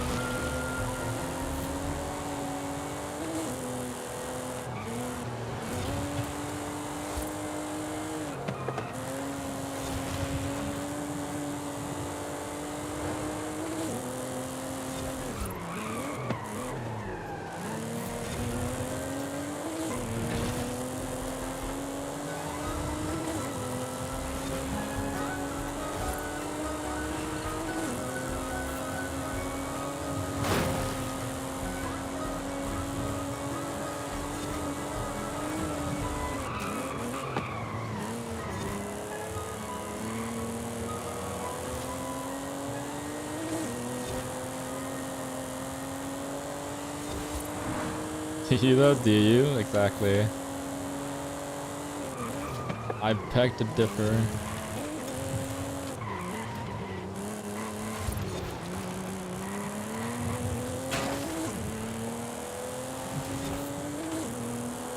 You know, do you? Exactly. I beg to differ.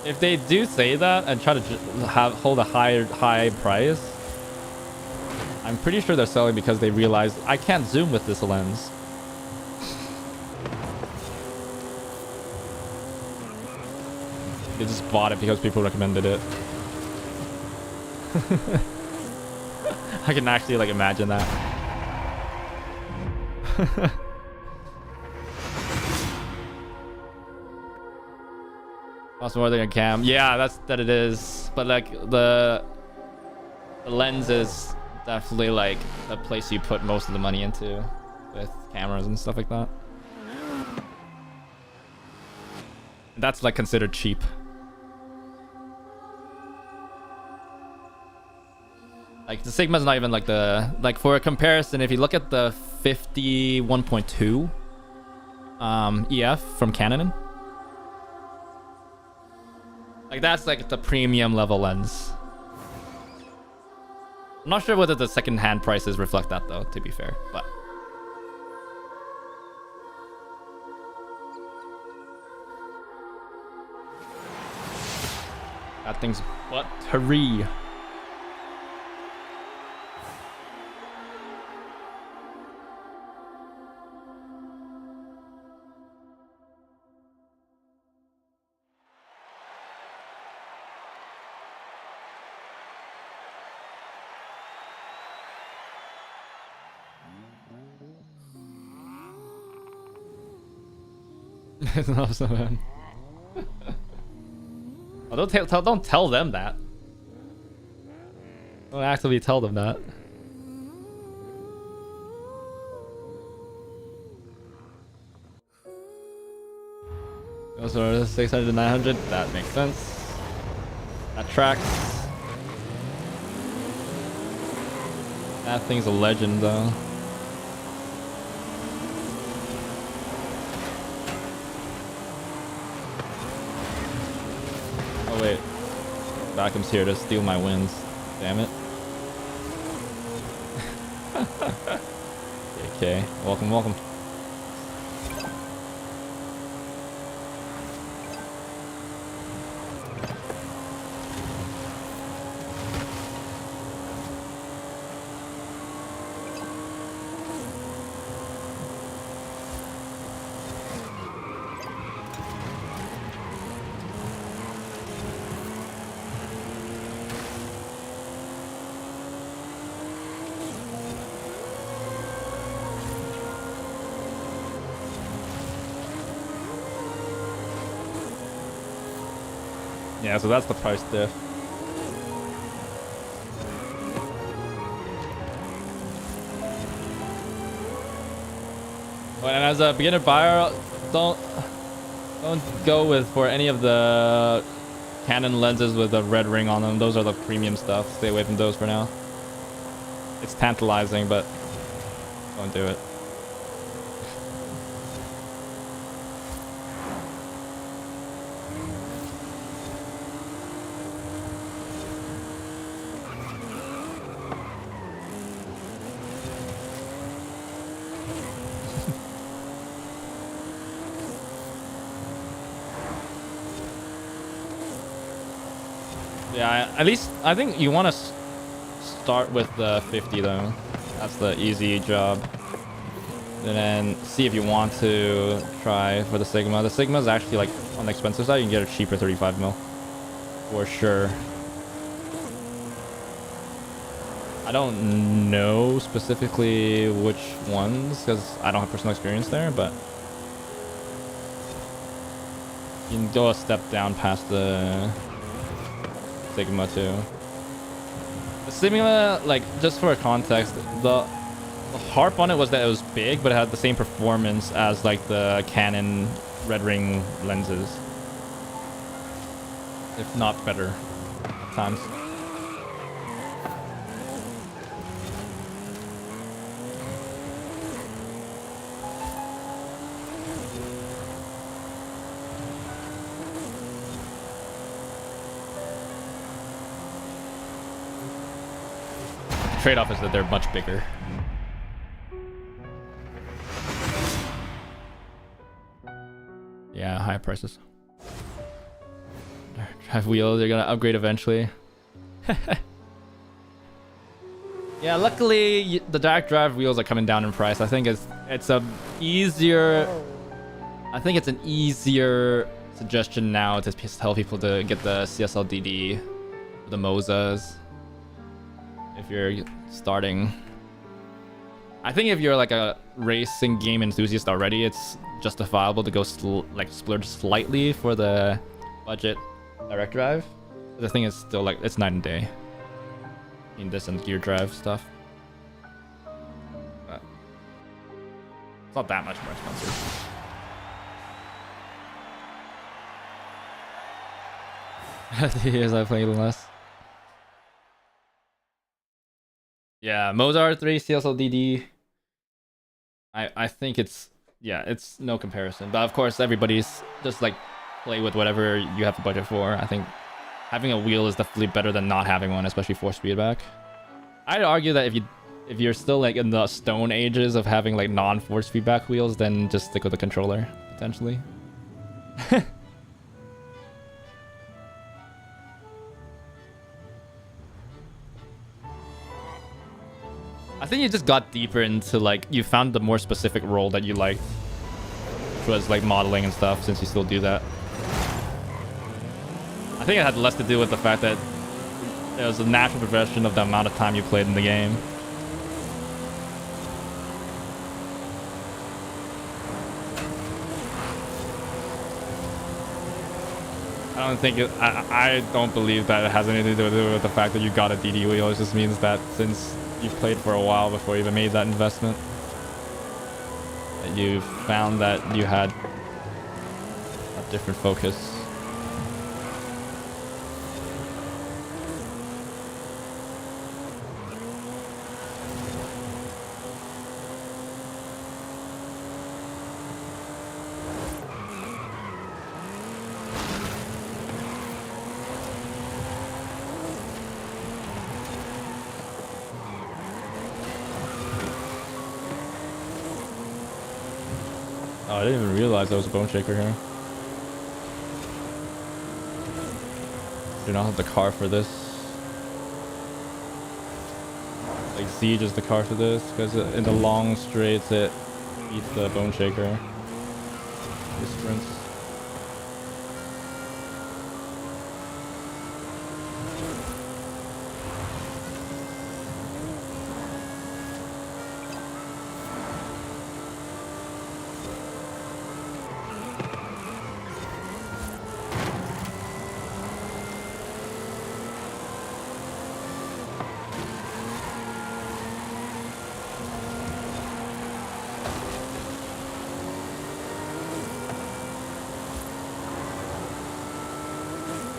If they do say that and try to hold a high price, I'm pretty sure they're selling because they realize I can't zoom with this lens. They just bought it because people recommended it. I can actually like imagine that. Costs more than a cam. Yeah, that's that it is. But like the lens is definitely like the place you put most of the money into with cameras and stuff like that. That's like considered cheap. Like the Sigma's not even like the like for a comparison. If you look at the 51.2 EF from Canon, like that's like the premium level lens. I'm not sure whether the second-hand prices reflect that though, to be fair, but that thing's buttery. It's an awesome man. Oh, don't tell them that. Don't actively tell them that. Those are 600 to 900. That makes sense. That tracks. That thing's a legend, though. Oh wait, Vacuum's here to steal my wins. Damn it. Okay, welcome, welcome. Yeah, so that's the price diff. And as a beginner buyer, don't go with for any of the Canon lenses with a red ring on them. Those are the premium stuff. Stay away from those for now. It's tantalizing, but don't do it. Yeah, at least I think you want to start with the 50 though. That's the easy job. And then see if you want to try for the Sigma. The Sigma is actually like on the expensive side. You can get a cheaper 35mm for sure. I don't know specifically which ones because I don't have personal experience there, but you can go a step down past the Sigma too. The Sigma, like, just for context, the harp on it was that it was big, but it had the same performance as like the Canon red ring lenses, if not better at times. Trade-off is that they're much bigger. Yeah, high prices. Drive wheels, you're gonna upgrade eventually. Yeah, luckily the direct drive wheels are coming down in price. I think it's a easier. I think it's an easier suggestion now to tell people to get the CSL DD, the Mozas. If you're starting, I think if you're like a racing game enthusiast already, it's justifiable to go splurge slightly for the budget direct drive. The thing is still like it's night and day in this and gear drive stuff, but it's not that much more expensive. The years I played less. Yeah, Mozart 3 CSL DD. I think it's no comparison. But of course, everybody's just like play with whatever you have the budget for. I think having a wheel is definitely better than not having one, especially force feedback. I'd argue that if you're still like in the stone ages of having like non-force feedback wheels, then just stick with the controller potentially. I think you just got deeper into like you found the more specific role that you liked, which was like modeling and stuff, since you still do that. I think it had less to do with the fact that it was a natural progression of the amount of time you played in the game. I don't believe that it has anything to do with the fact that you got a DD wheel. It just means that since you played for a while before you even made that investment, that you found that you had a different focus. Oh, I didn't even realize there was a bone shaker here. Do not have the car for this. Like Siege is the car for this because in the long straights it beats the bone shaker. The sprints.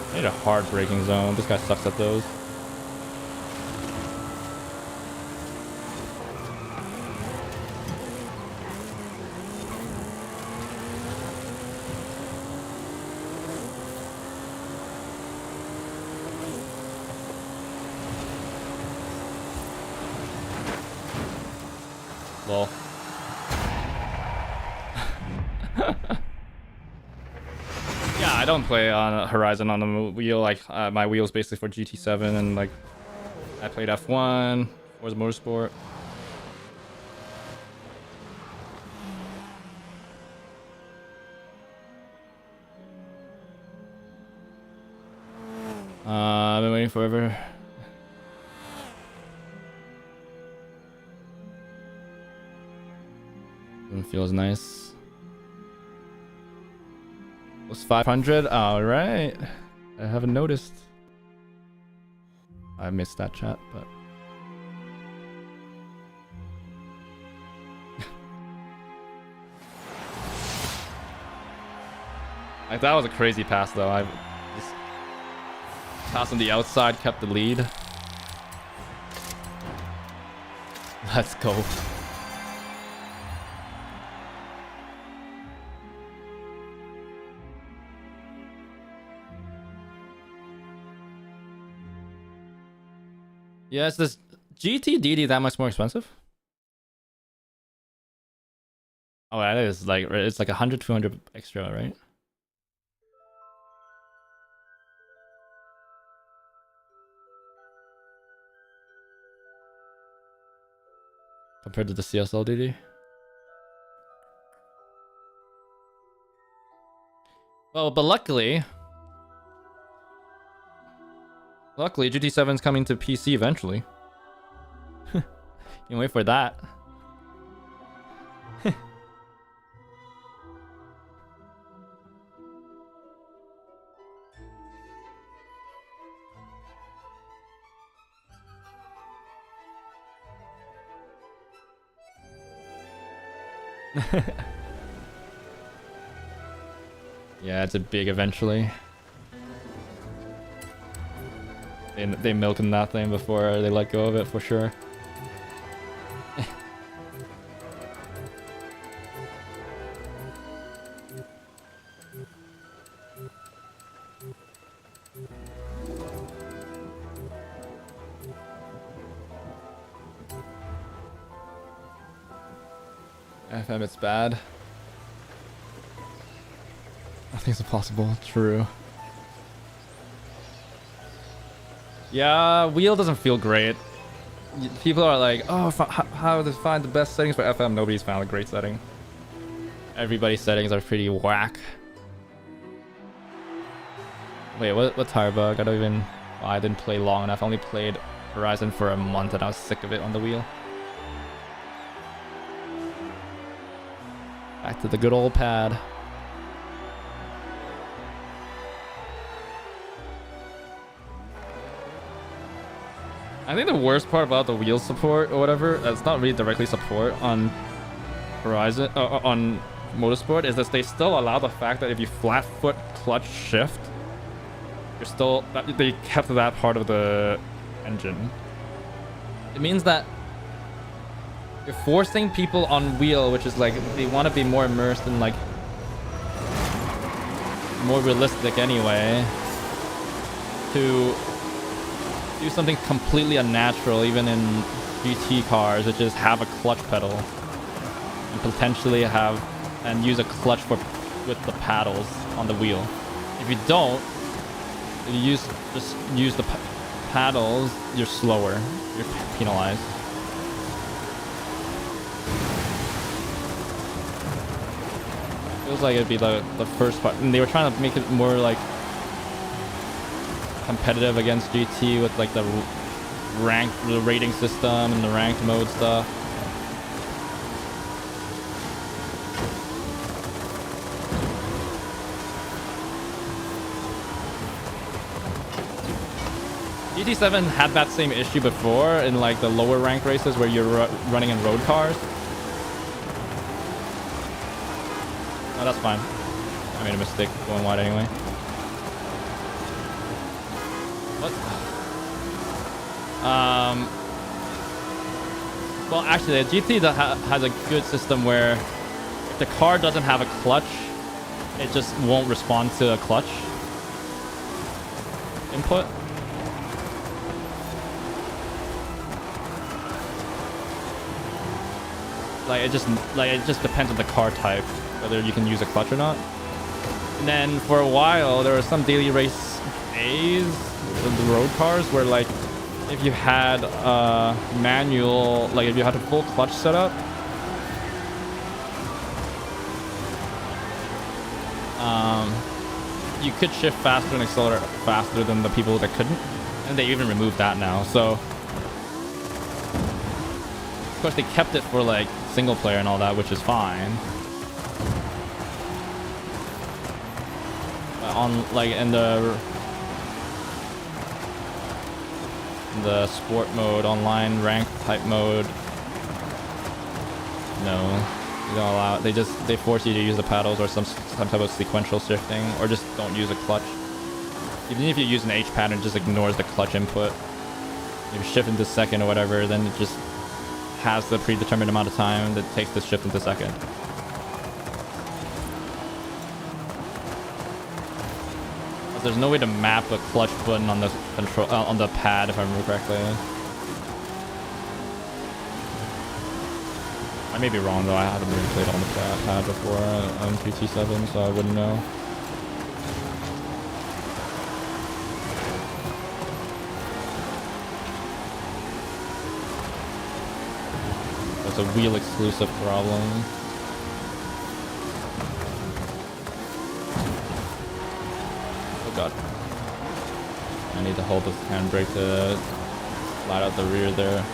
I need a hard braking zone. This guy sucks at those. Lol. I don't play on Horizon on the wheel. Like my wheel's basically for GT7, and like I played F1, Forza Motorsport. I've been waiting forever. It feels nice. Was 500. All right. I haven't noticed. I missed that chat, but like that was a crazy pass though. I just pass on the outside, kept the lead. Let's go. Yeah, is this GT that much more expensive? Oh, that is like, it's like 100, 200 extra, right? Compared to the CSL DD? Well, but luckily GT7's coming to PC eventually. You can wait for that. Yeah, it's a big eventually. They milking that thing before they let go of it for sure. FM, it's bad. Nothing's impossible. True. Yeah, wheel doesn't feel great. People are like, oh, how to find the best settings for FM? Nobody's found a great setting. Everybody's settings are pretty whack. Wait, what tire bug? I don't even... Oh, I didn't play long enough. I only played Horizon for a month and I was sick of it on the wheel. Back to the good old pad. I think the worst part about the wheel support or whatever, it's not really directly support on Horizon, on Motorsport is that they still allow the fact that if you flat foot clutch shift, you're still, they kept that part of the engine. It means that you're forcing people on wheel, which is like, they want to be more immersed in like, more realistic anyway, to do something completely unnatural, even in GT cars, which is have a clutch pedal and potentially have and use a clutch for with the paddles on the wheel. If you don't, if you just use the paddles, you're slower, you're penalized. Feels like it'd be the first part, and they were trying to make it more like competitive against GT with like the rating system and the ranked mode stuff. GT7 had that same issue before in like the lower rank races where you're running in road cars. Oh, that's fine. I made a mistake going wide anyway. What? Well, actually, the GT has a good system where if the car doesn't have a clutch, it just won't respond to a clutch input. Like it just depends on the car type whether you can use a clutch or not. And then for a while there were some daily race days with the road cars where like if you had manual, like if you had a full clutch setup, you could shift faster and accelerate faster than the people that couldn't, and they even removed that now. So of course they kept it for like single player and all that, which is fine. But on like in the sport mode, online ranked type mode, no, you don't allow it. They force you to use the paddles or some type of sequential shifting, or just don't use a clutch. Even if you use an H pattern, it just ignores the clutch input. If you shift into second or whatever, then it just has the predetermined amount of time that takes to shift into second. There's no way to map a clutch button on the control on the pad, if I remember correctly. I may be wrong though. I haven't really played on the pad before on GT7, so I wouldn't know. It's a wheel exclusive problem. God. I need to hold this handbrake to slide out the rear there.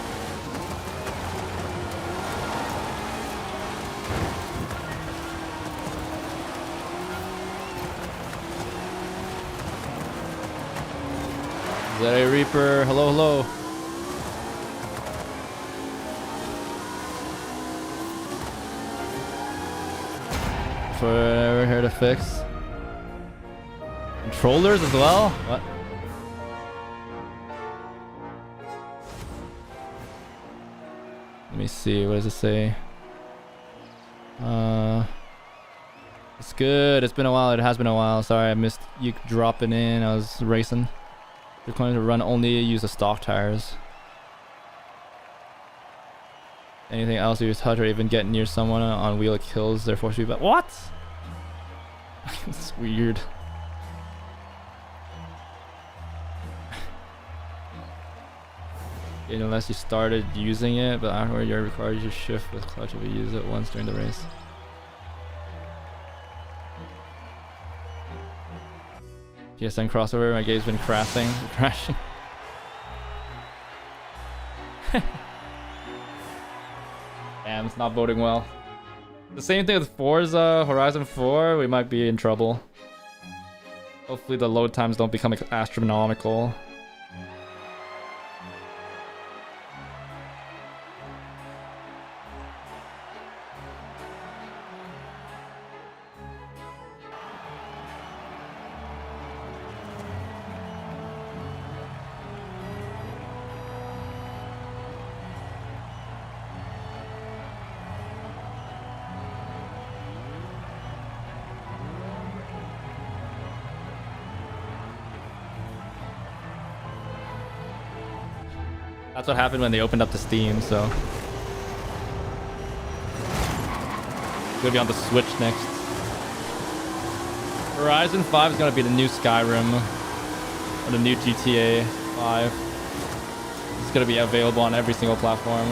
Is that a Reaper? Hello, hello. We're here to fix. Controllers as well? What? Let me see. What does it say? It's good. It's been a while. It has been a while. Sorry, I missed you dropping in. I was racing. You're going to run only use the stock tires. Anything else you touch or even get near someone on wheel, it kills their force feedback. What? It's weird. Unless you started using it, but afterward you're required to shift with clutch if you use it once during the race. PSN crossover, my game's been crashing. Damn, it's not boding well. The same thing with Forza Horizon 4, we might be in trouble. Hopefully the load times don't become astronomical. That's what happened when they opened up the Steam, so. It's gonna be on the Switch next. Horizon 5 is gonna be the new Skyrim. Or the new GTA 5. It's gonna be available on every single platform.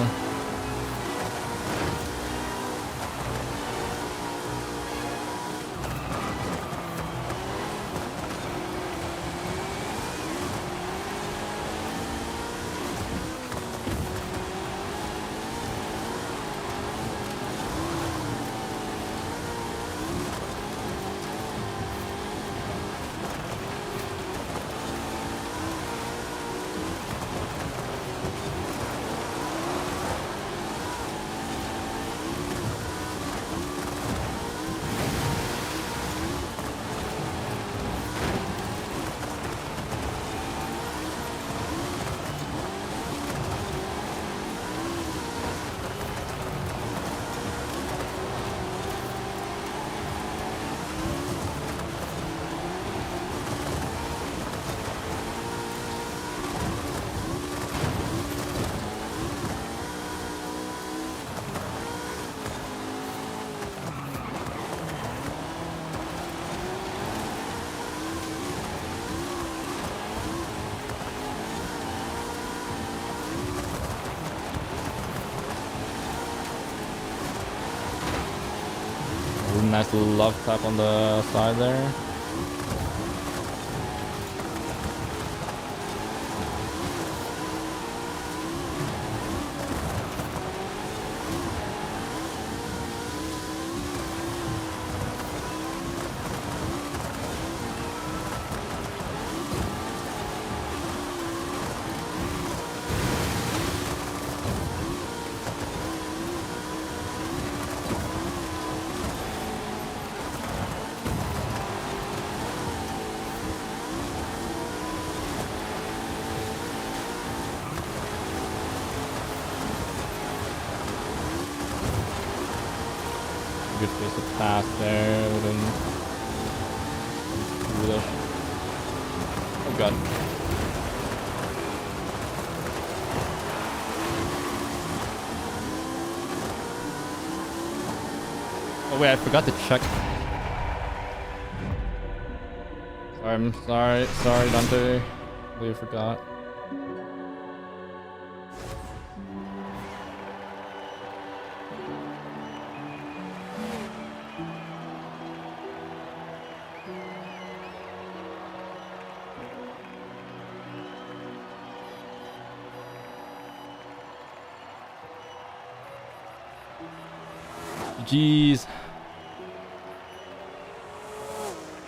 Nice little love tap on the side there. Good space to pass there within foolish. Oh god. Oh wait, I forgot to check. Sorry, I'm sorry Dante. We forgot. Jeez.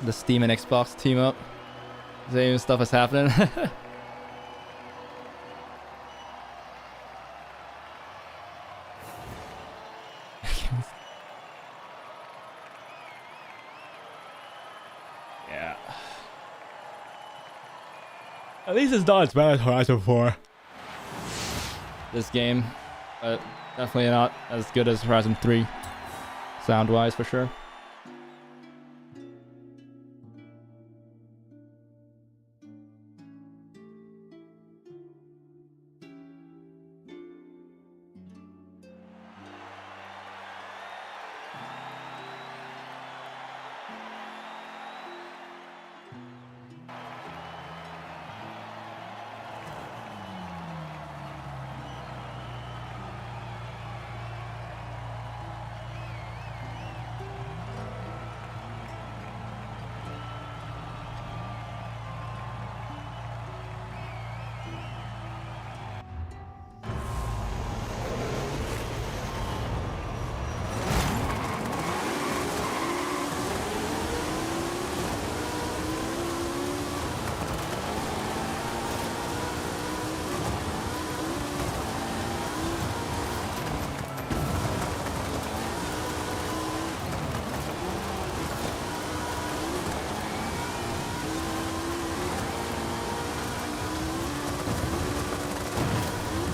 The Steam and Xbox team up. Same stuff is happening. Yeah. At least it's not as bad as Horizon 4. This game. But definitely not as good as Horizon 3. Sound-wise, for sure.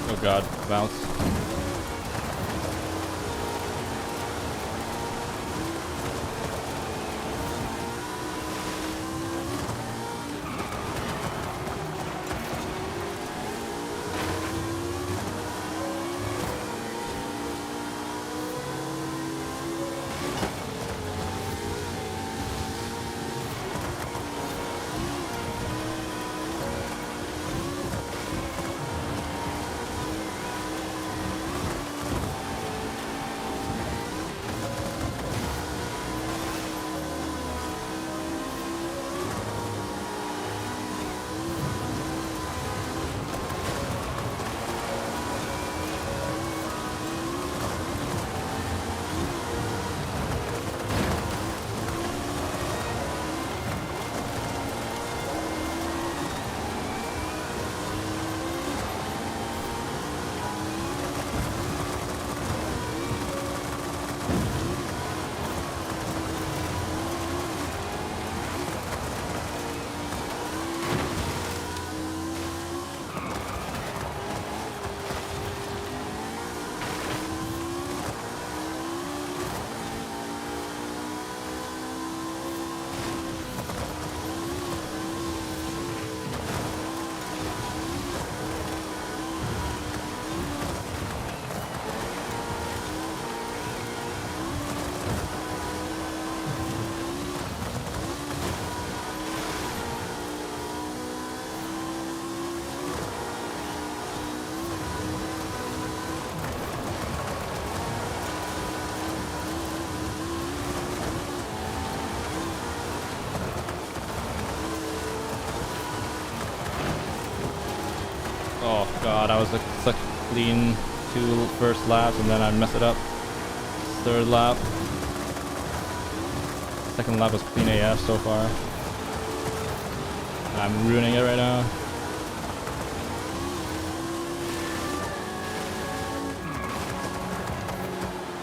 Oh god, bounce. that was such clean 2 first laps, and then I messed it up. 3rd lap. 2nd lap was clean AF so far. And I'm ruining it right now.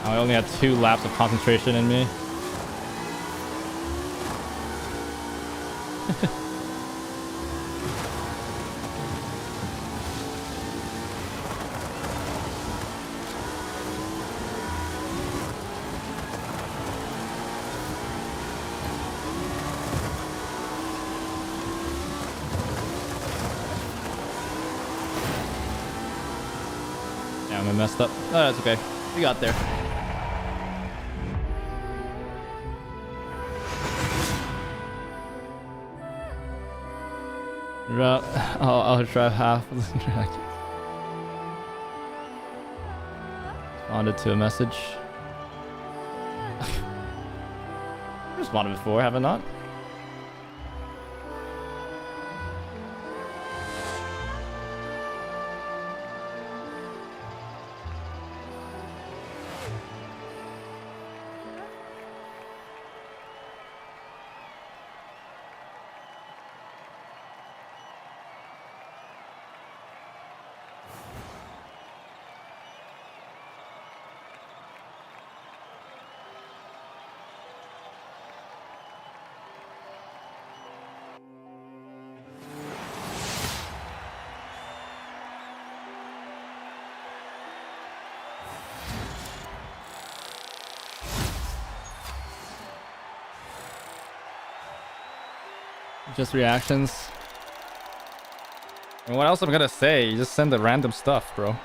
I only had 2 laps of concentration in me. I messed up. Oh, that's okay. We got there. I'll try half of the track. Responded to a message. Responded before, have I not? Just reactions. And what else am I gonna say? You just send the random stuff, bro. What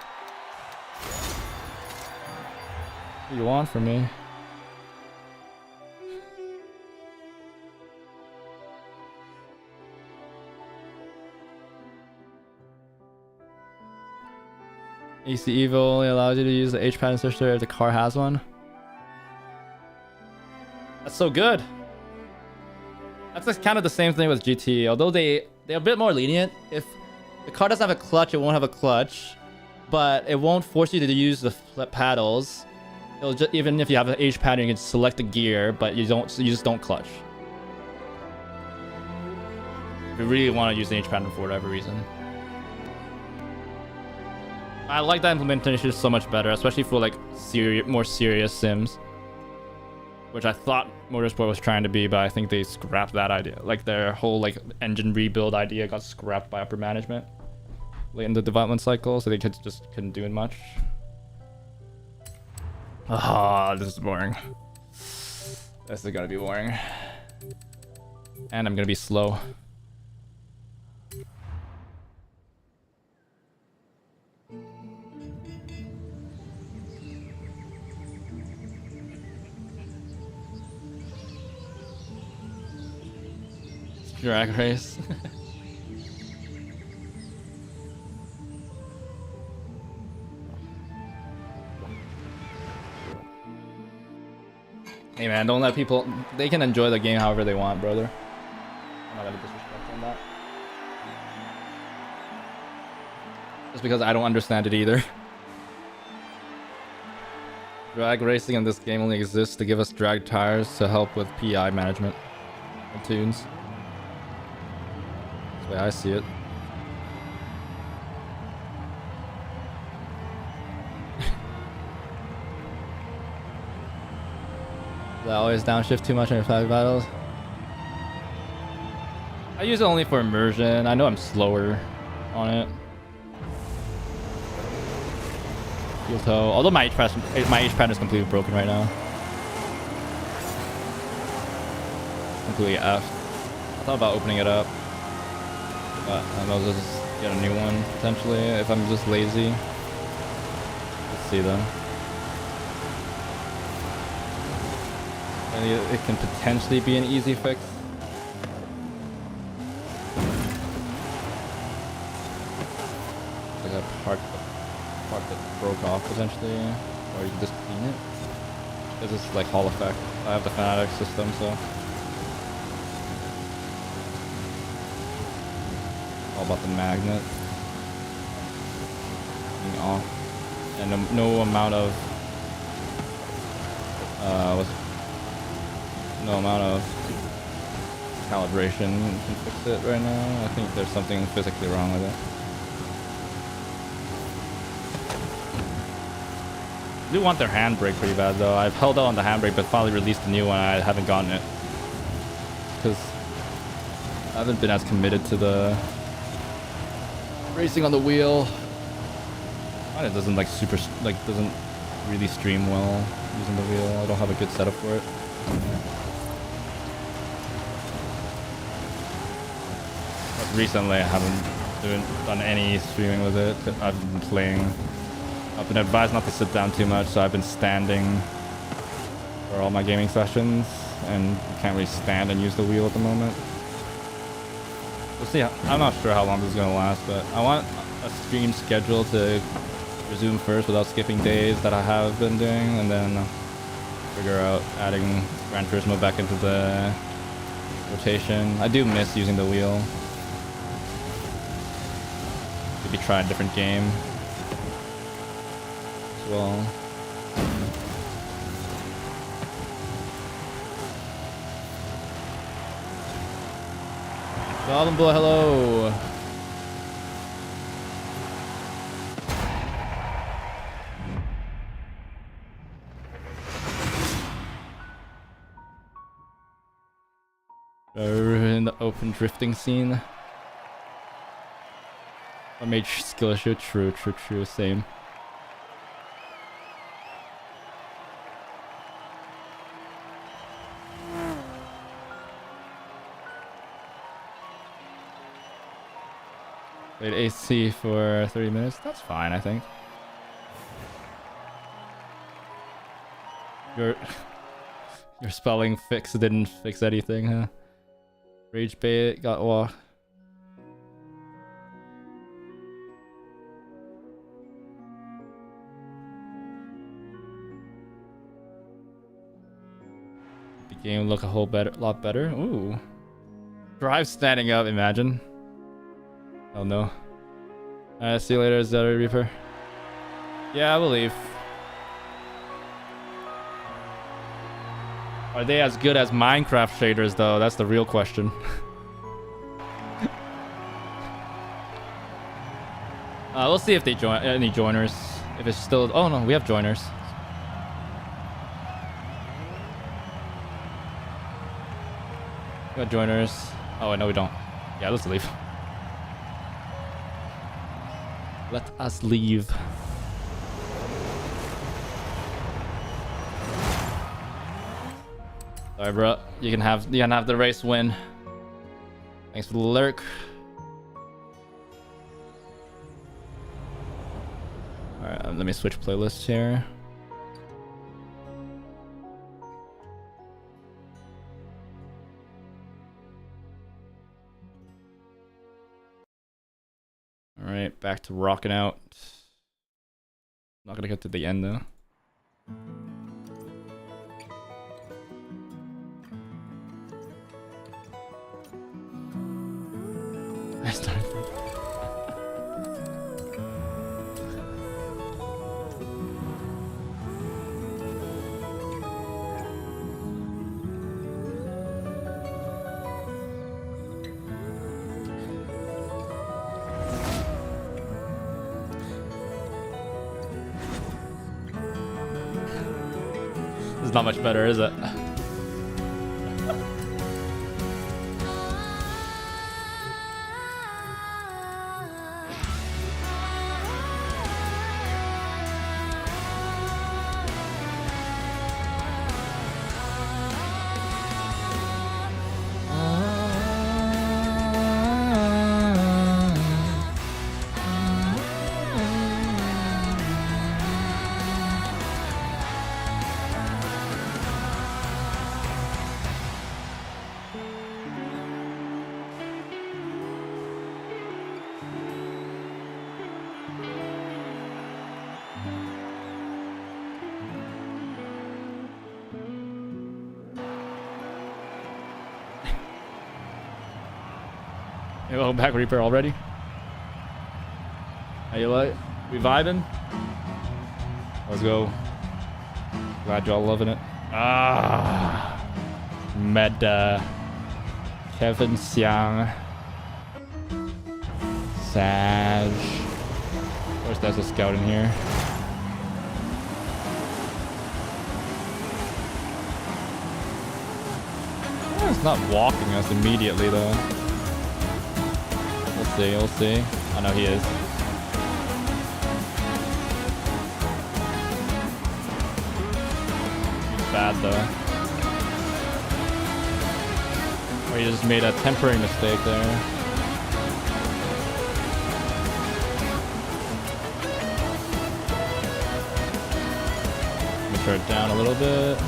do you want from me? AC Evo only allows you to use the H-pad inserter if the car has one. That's so good. That's like kind of the same thing with GT, although they're a bit more lenient. If the car doesn't have a clutch, it won't have a clutch, but it won't force you to use the paddles. It'll just, even if you have an H pattern, you can select the gear, but you just don't clutch. If you really want to use the H pattern for whatever reason. I like that implementation so much better, especially for like more serious sims, which I thought Motorsport was trying to be, but I think they scrapped that idea. Like their whole like engine rebuild idea got scrapped by upper management late in the development cycle, so they just couldn't do it much. Ah, this is boring. This is gonna be boring, and I'm gonna be slow. Drag race. Hey man, don't let people... They can enjoy the game however they want, brother. I'm not gonna disrespect on that. Just because I don't understand it either. Drag racing in this game only exists to give us drag tires to help with PI management and tunes. That's the way I see it. I always downshift too much in your flag battles. I use it only for immersion. I know I'm slower on it. Fuel toe. Although my H pattern is completely broken right now. Completely F. I thought about opening it up, but I might as well just get a new one potentially if I'm just lazy. Let's see though. It can potentially be an easy fix. Like a part that broke off potentially, or you can just clean it. This is like Hall effect. I have the Fnatic system, so all about the magnet. all, and no amount of no amount of calibration can fix it right now. I think there's something physically wrong with it. I do want their handbrake pretty bad though. I've held out on the handbrake, but finally released a new one. I haven't gotten it because I haven't been as committed to the racing on the wheel. It doesn't like doesn't really stream well using the wheel. I don't have a good setup for it. But recently I haven't done any streaming with it. I've been playing. I've been advised not to sit down too much, so I've been standing for all my gaming sessions, and can't really stand and use the wheel at the moment. We'll see. I'm not sure how long this is going to last, but I want a stream schedule to resume first without skipping days that I have been doing, and then figure out adding Gran Turismo back into the rotation. I do miss using the wheel. Maybe try a different game as well. Goblin Boy, hello. In the open drifting scene. I made skill issue. True, same. Played AC for 30 minutes. That's fine, I think. Your spelling fix didn't fix anything, huh? Rage bait got walk. The game look a lot better. Ooh. Drive standing up, imagine. Oh no. Alright, see you later, Zelda Reaper. Yeah, I believe. Are they as good as Minecraft shaders though? That's the real question. We'll see if they join any joiners. If it's still, oh no, we have joiners. We got joiners. Oh no, we don't. Yeah, let's leave. Let us leave. Sorry, bro. You can have the race win. Thanks for the lurk. All right, let me switch playlists here. All right, back to rocking out. Not gonna get to the end though. I started. It's not much better, is it? Hey, welcome back, Reaper, already? How you like? We vibing? Let's go. Glad y'all loving it. Ah, Meta. Kevin Xiang. Sag. Of course, there's a scout in here. It's not walking us immediately though. We'll see, we'll see. I know he is. He's bad though. Or he just made a temporary mistake there. Let me turn it down a little bit.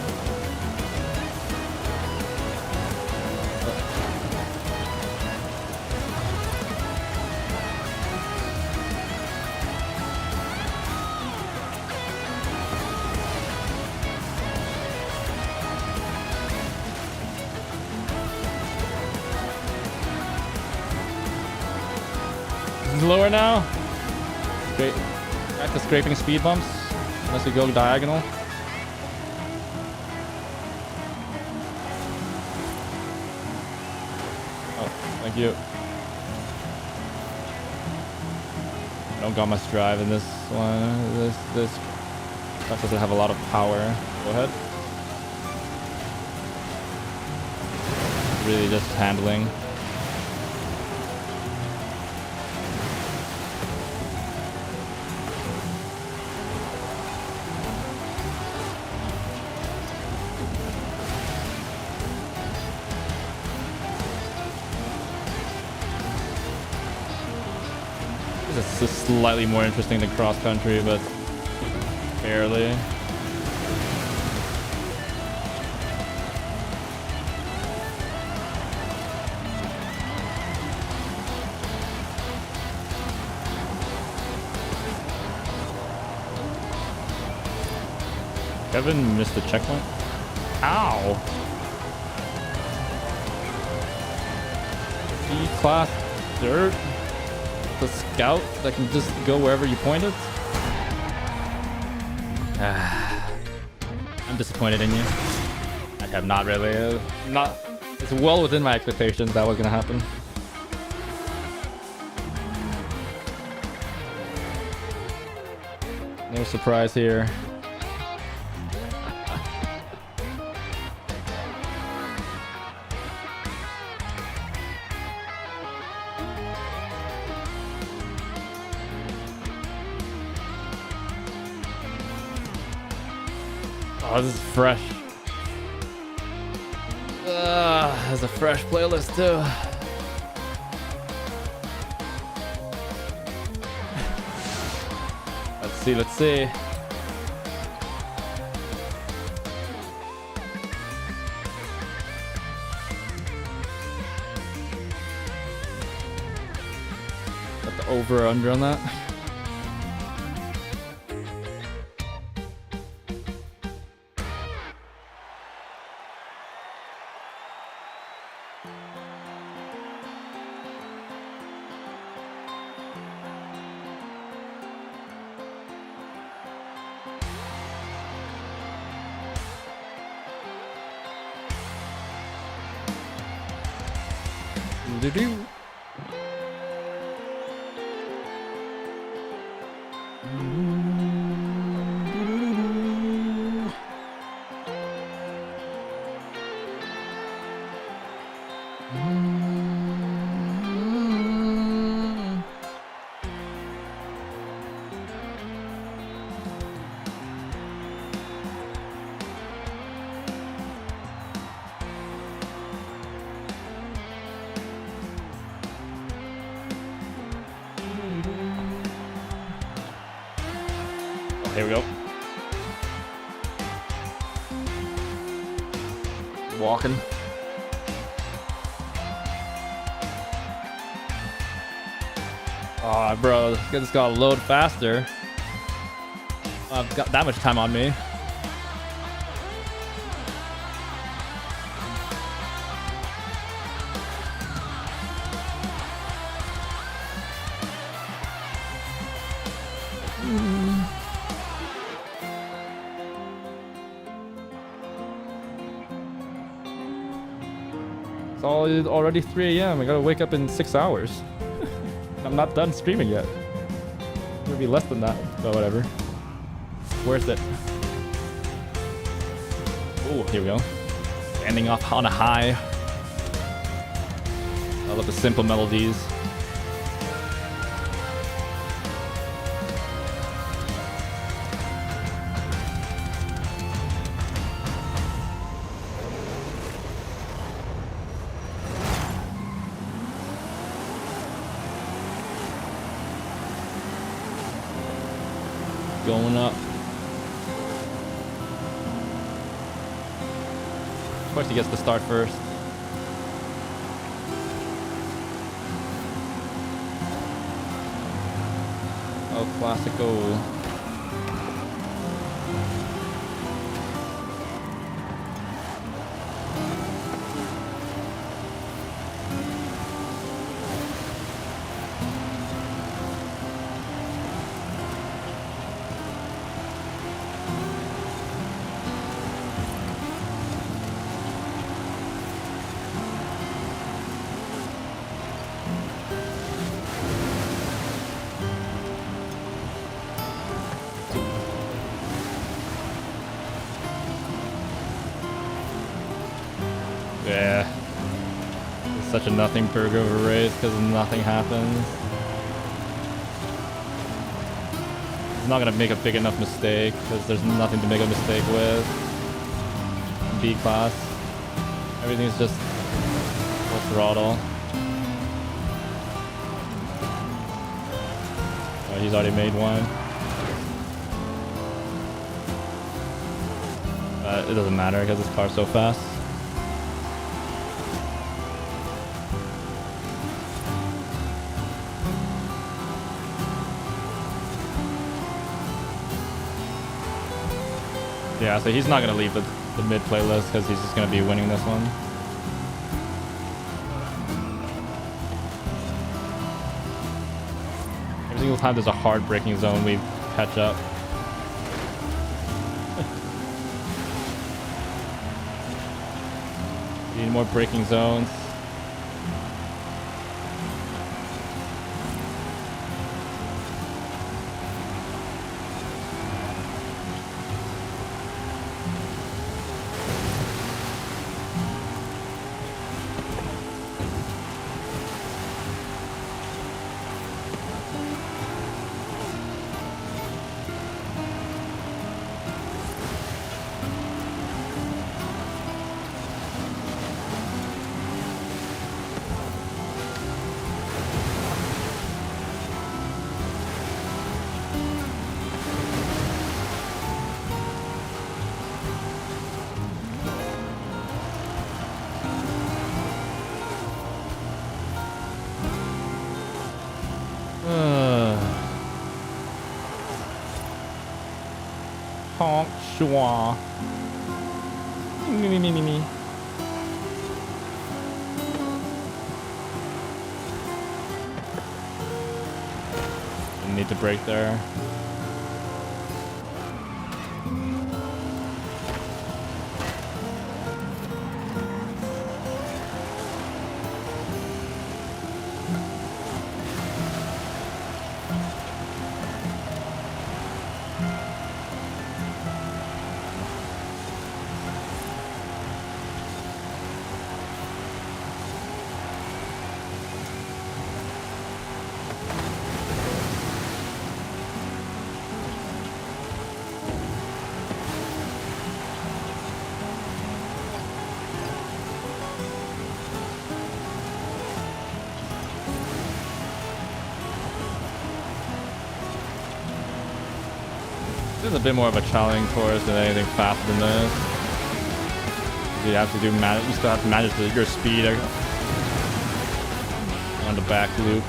Lower now. Great. Back to scraping speed bumps. Unless we go diagonal. Oh, thank you. I don't got much drive in this one. This truck doesn't have a lot of power. Go ahead. Really just handling. This is slightly more interesting than cross country, but barely. Kevin missed the checkpoint. Ow! E-class dirt. The scout that can just go wherever you point it. I'm disappointed in you. I have not really. Not. It's well within my expectations that was gonna happen. No surprise here. Oh, this is fresh. There's a fresh playlist too. Let's see. Got the over or under on that. Do-do. Here we go. Walking. Oh, bro, this gotta load faster. I've got that much time on me. It's already 3 a.m. I gotta wake up in 6 hours. I'm not done streaming yet. It'll be less than that, but whatever. Worth it. Oh, here we go. Ending off on a high. I love the simple melodies. Going up. Of course he gets to start first. Oh, classical. Yeah. It's such a nothing burger of a race because nothing happens. He's not gonna make a big enough mistake because there's nothing to make a mistake with. B class. Everything's just full throttle. Oh, he's already made one. But it doesn't matter because his car's so fast. Yeah, so he's not going to leave the mid playlist because he's just going to be winning this one. Every single time there's a hard braking zone, we catch up. We need more braking zones. Honk, schwa. Me. Need to brake there. This is a bit more of a challenging course than anything faster than this. You have to do you still have to manage your speed on the back loop.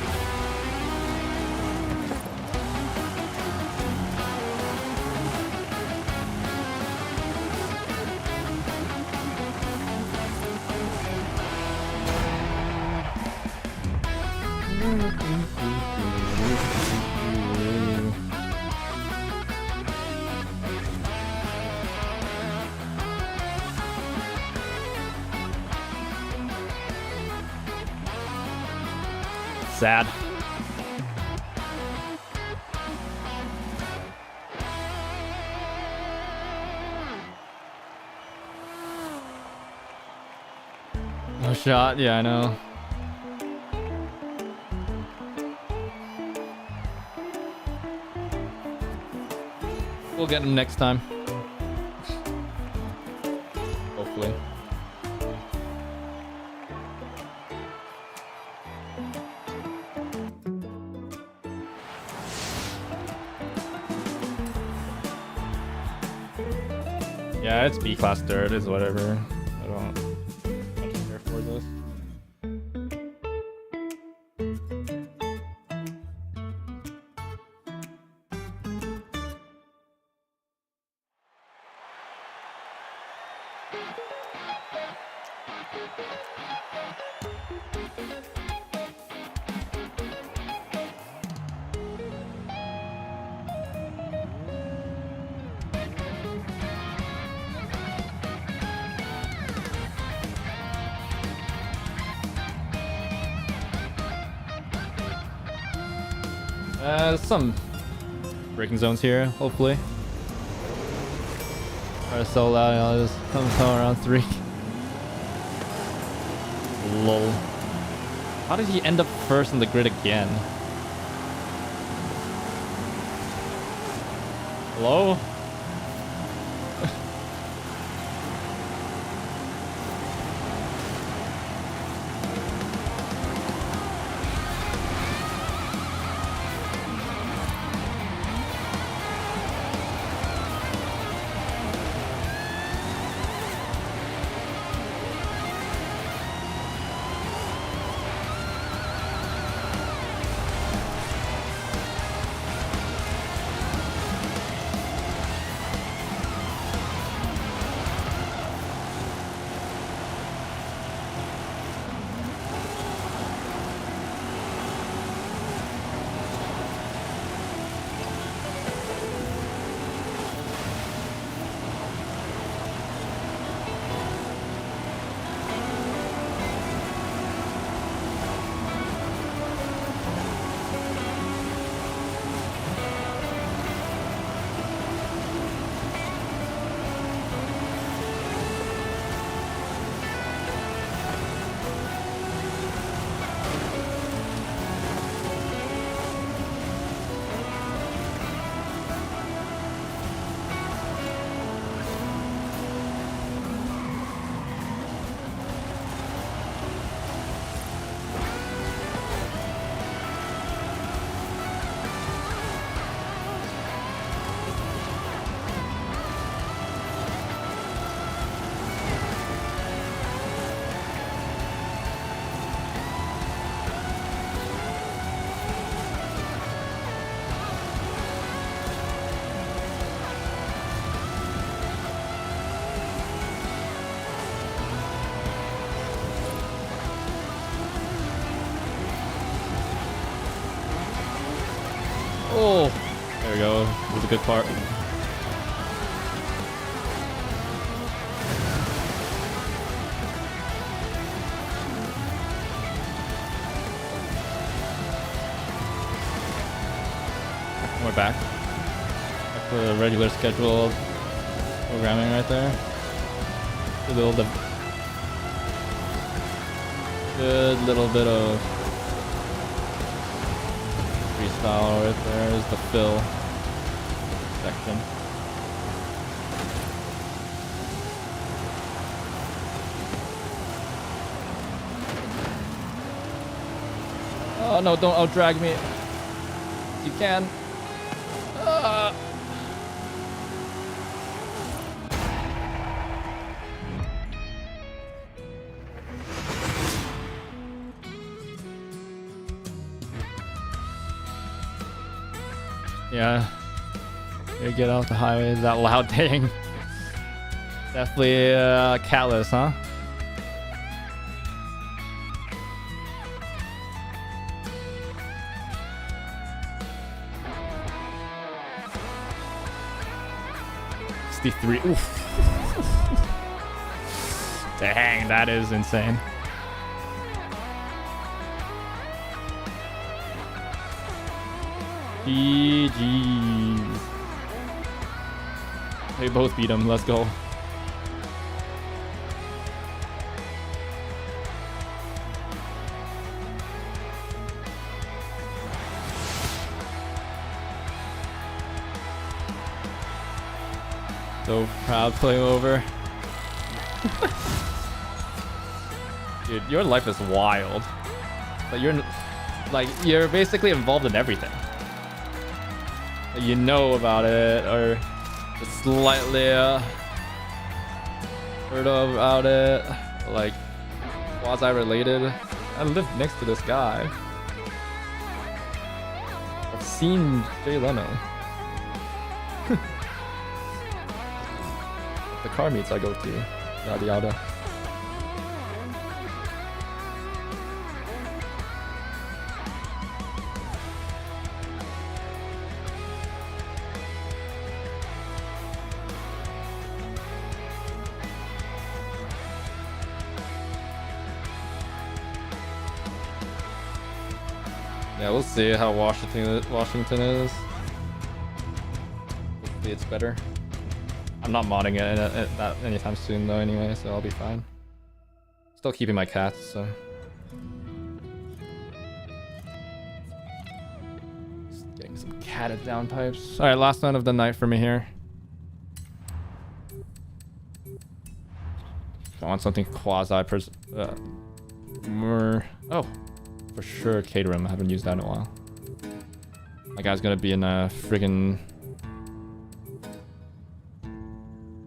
sad. No shot. Yeah, I know. We'll get him next time. Hopefully. Yeah, it's B class dirt, is whatever. I don't care for this. Some braking zones here, hopefully. Try to sell out, I'll just come around 3. Lol. How did he end up first in the grid again? Hello? Oh, there we go. This is a good part. We're back. Back to the regular scheduled programming right there. Good little bit of freestyle right there is the fill section. Oh no, don't out drag me. You can. Yeah. You get off the highway that loud, dang. Definitely catless, huh? Oof. Dang, that is insane. GG's. They both beat him. Let's go. So proud playing over. Dude, your life is wild. But you're basically involved in everything. You know about it, or just slightly heard about it, like quasi-related. I live next to this guy. I've seen Jay Leno. The car meets I go to, yada yada. Yeah, we'll see how Washington is. Hopefully it's better. I'm not modding it that anytime soon though anyway, so I'll be fine. Still keeping my cats, so. Just getting some catted downpipes. Alright, last one of the night for me here. I want something more. Oh, for sure, Caterham. I haven't used that in a while. My guy's gonna be in a friggin'.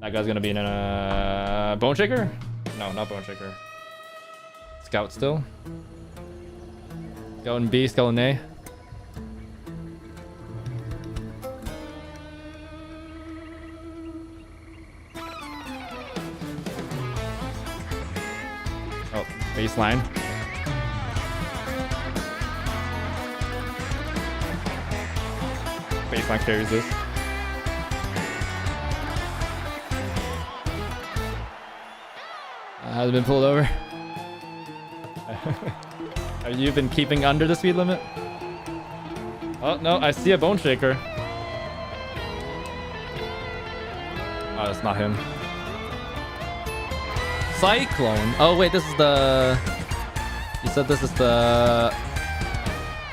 That guy's gonna be in a Bone Shaker? No, not Bone Shaker. Scout still. Skeleton B, Skeleton A. Oh, baseline. Baseline carries this. Has been pulled over. Have you been keeping under the speed limit? Oh no, I see a Bone Shaker. Oh, that's not him. Cyclone. Oh wait, this is the. You said this is the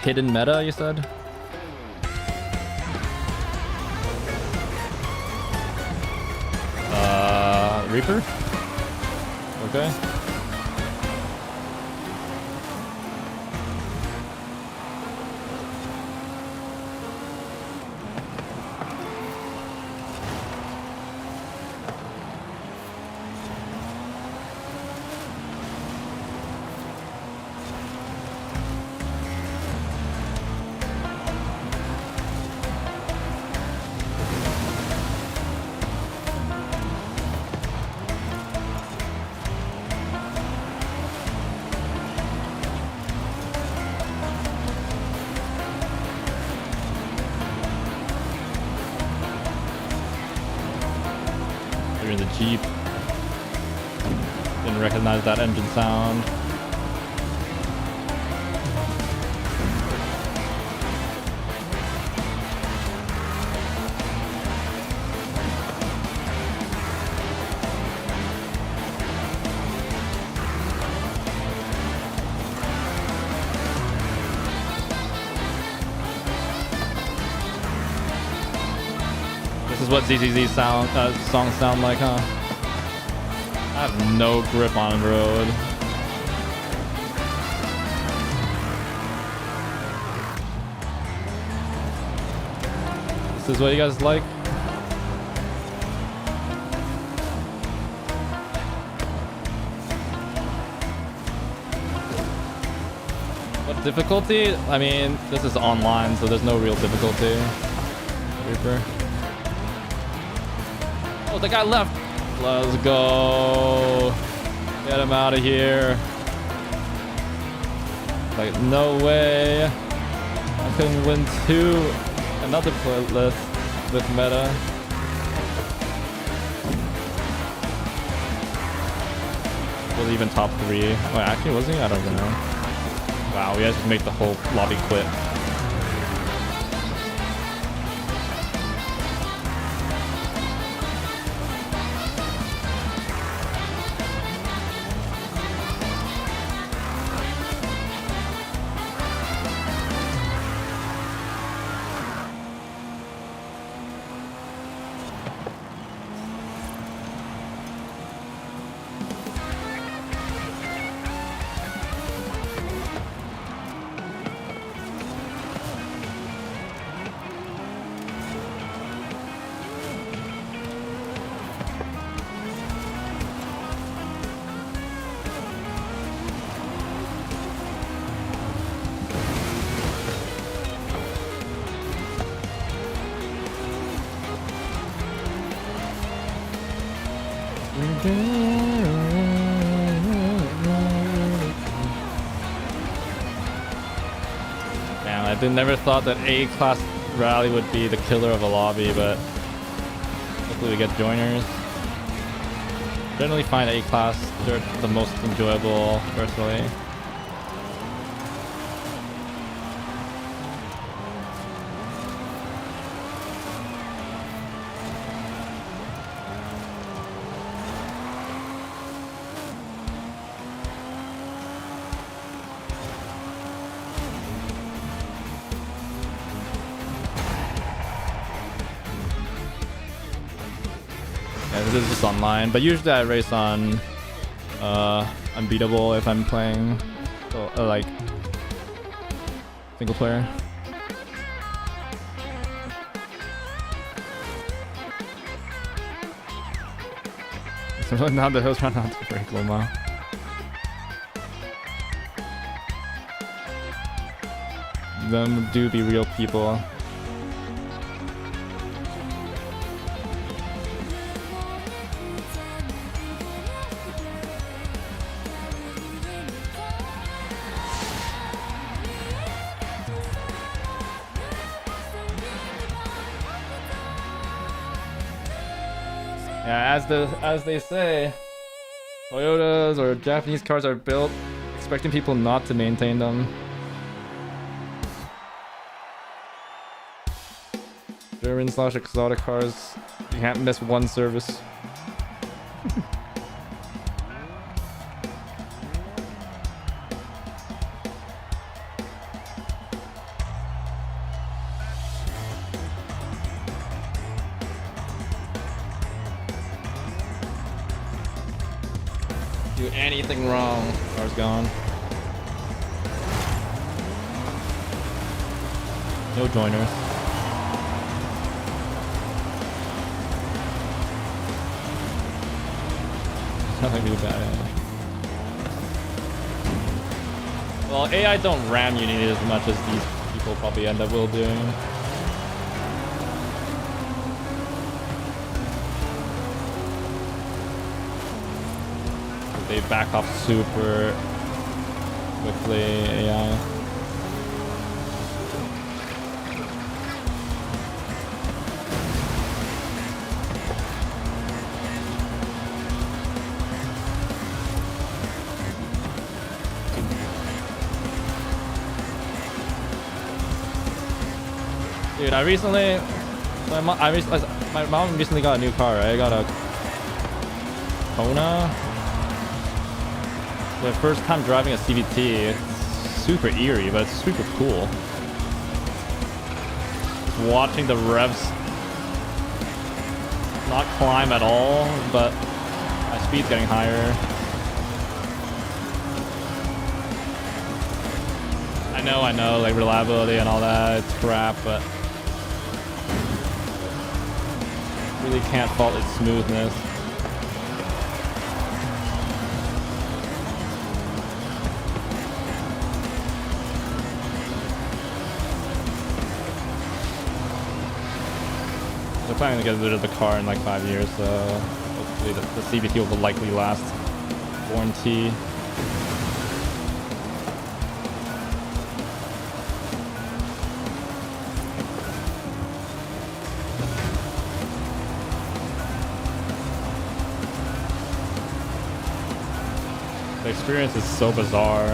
hidden meta. You said. Reaper. Okay. In the Jeep. Didn't recognize that engine sound. This is what ZZZ songs sound like, huh? I have no grip on road. This is what you guys like? What difficulty? I mean, this is online, so there's no real difficulty. Reaper. Oh, the guy left. Let's go. Get him out of here. Like, no way. I couldn't win another playlist with meta. Was he even top 3? Wait, actually, was he? I don't even know. Wow, we had to make the whole lobby quit. Damn, I never thought that A-class rally would be the killer of a lobby, but hopefully we get joiners. Generally find A-class, they're the most enjoyable personally. Yeah, this is just online, but usually I race on unbeatable if I'm playing like single player. So now the hill's trying not to break Loma. Them do be real people. Yeah, as they say, Toyotas or Japanese cars are built expecting people not to maintain them. German/exotic cars, you can't miss one service. Do anything wrong, car's gone. No joiners. Nothing really bad. Well, AI don't ram you nearly as much as these people probably end up doing. They back off super quickly, AI. Dude, my mom recently got a new car, right? I got a Kona. The first time driving a CVT, it's super eerie, but it's super cool. Just watching the revs not climb at all, but my speed's getting higher. I know, like reliability and all that, it's crap, but really can't fault its smoothness. They're planning to get rid of the car in like 5 years, so hopefully the CVT will likely last warranty. The experience is so bizarre.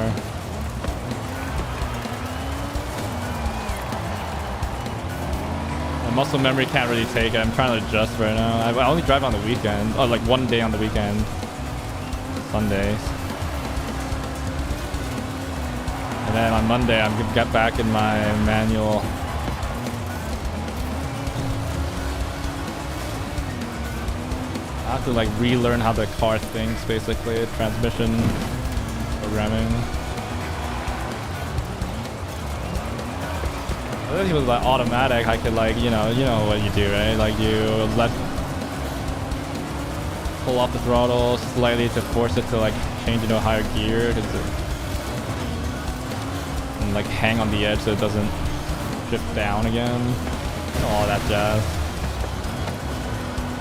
My muscle memory can't really take it. I'm trying to adjust right now. I only drive on the weekend. Oh, like one day on the weekend. Sundays. And then on Monday, I'm gonna get back in my manual. I have to like relearn how the car thinks, basically. Transmission programming. I think it was like automatic. I could like, you know what you do, right? Like you pull off the throttle slightly to force it to like change into a higher gear, and like hang on the edge so it doesn't drift down again. All that jazz.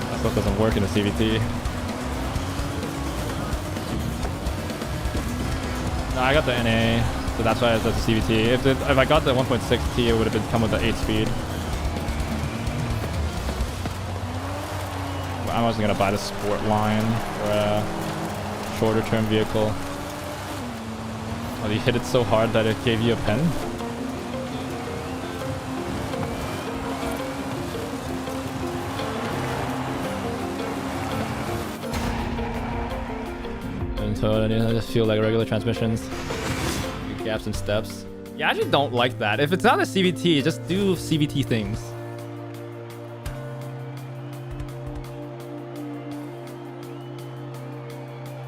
That stuff doesn't work in a CVT. No, I got the NA, so that's why it's a CVT. If I got the 1.6T, it would have been come with the 8-speed. I wasn't gonna buy the sport line for a shorter term vehicle. Oh, you hit it so hard that it gave you a pen? I just feel like regular transmissions. Gaps and steps. Yeah, I actually don't like that. If it's not a CVT, just do CVT things.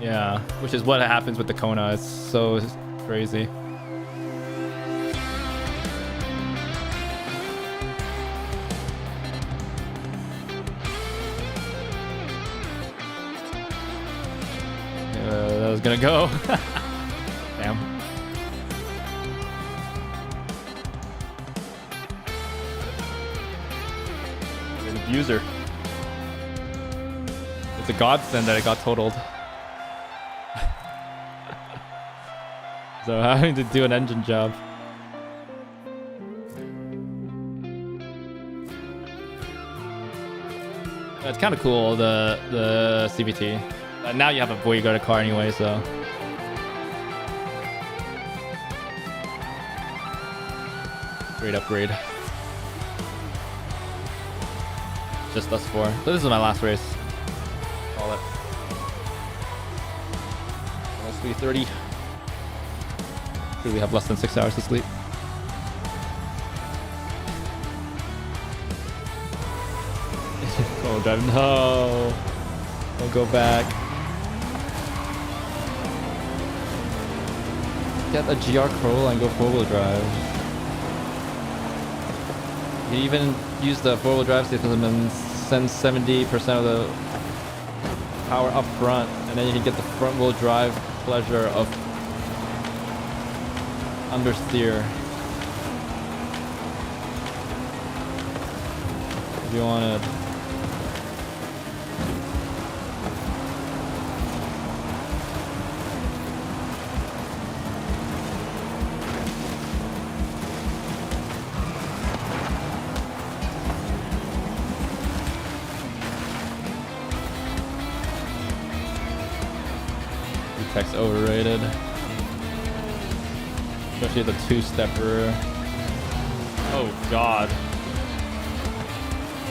Yeah, which is what happens with the Kona. It's so crazy. That was gonna go. Damn. An abuser. It's a godsend that it got totaled. So having to do an engine job. It's kind of cool, the CVT. Now you have a before you got a car anyway, so. Great upgrade. Just us four. So this is my last race. Call it. Almost 3:30. Sure we have less than 6 hours to sleep. Oh, drive. No. Don't go back. Get a GR Corolla and go 4-wheel drive. You even use the 4-wheel drive system and send 70% of the power up front, and then you can get the front-wheel drive pleasure of understeer. If you wanted. Tech's overrated. Especially the two-stepper. Oh god.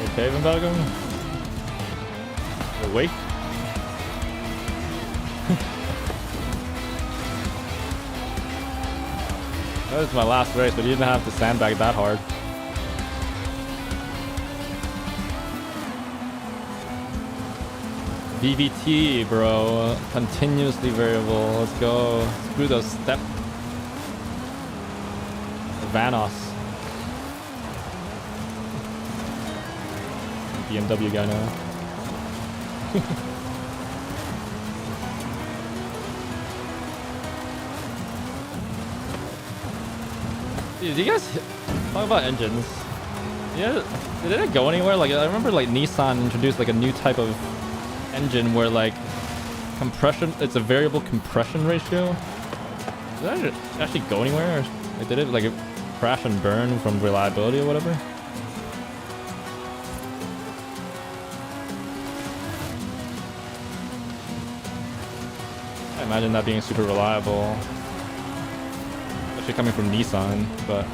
Okay, Van Belgium? Awake? That was my last race, but you didn't have to sandbag that hard. VVT, bro. Continuously variable. Let's go. Screw those step. Vanos. BMW guy now. Dude, do you guys talk about engines? Yeah, did it go anywhere? Like I remember, like Nissan introduced like a new type of engine where like compression, it's a variable compression ratio. Did that actually go anywhere? Or, like, did it like crash and burn from reliability or whatever? I imagine that being super reliable, especially coming from Nissan, but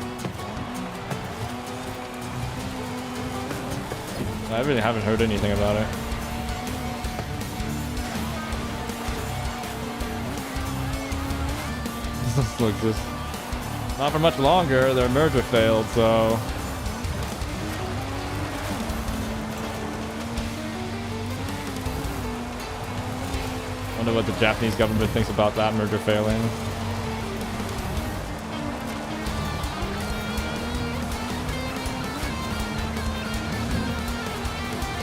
I really haven't heard anything about it. This looks just not for much longer. Their merger failed, so wonder what the Japanese government thinks about that merger failing.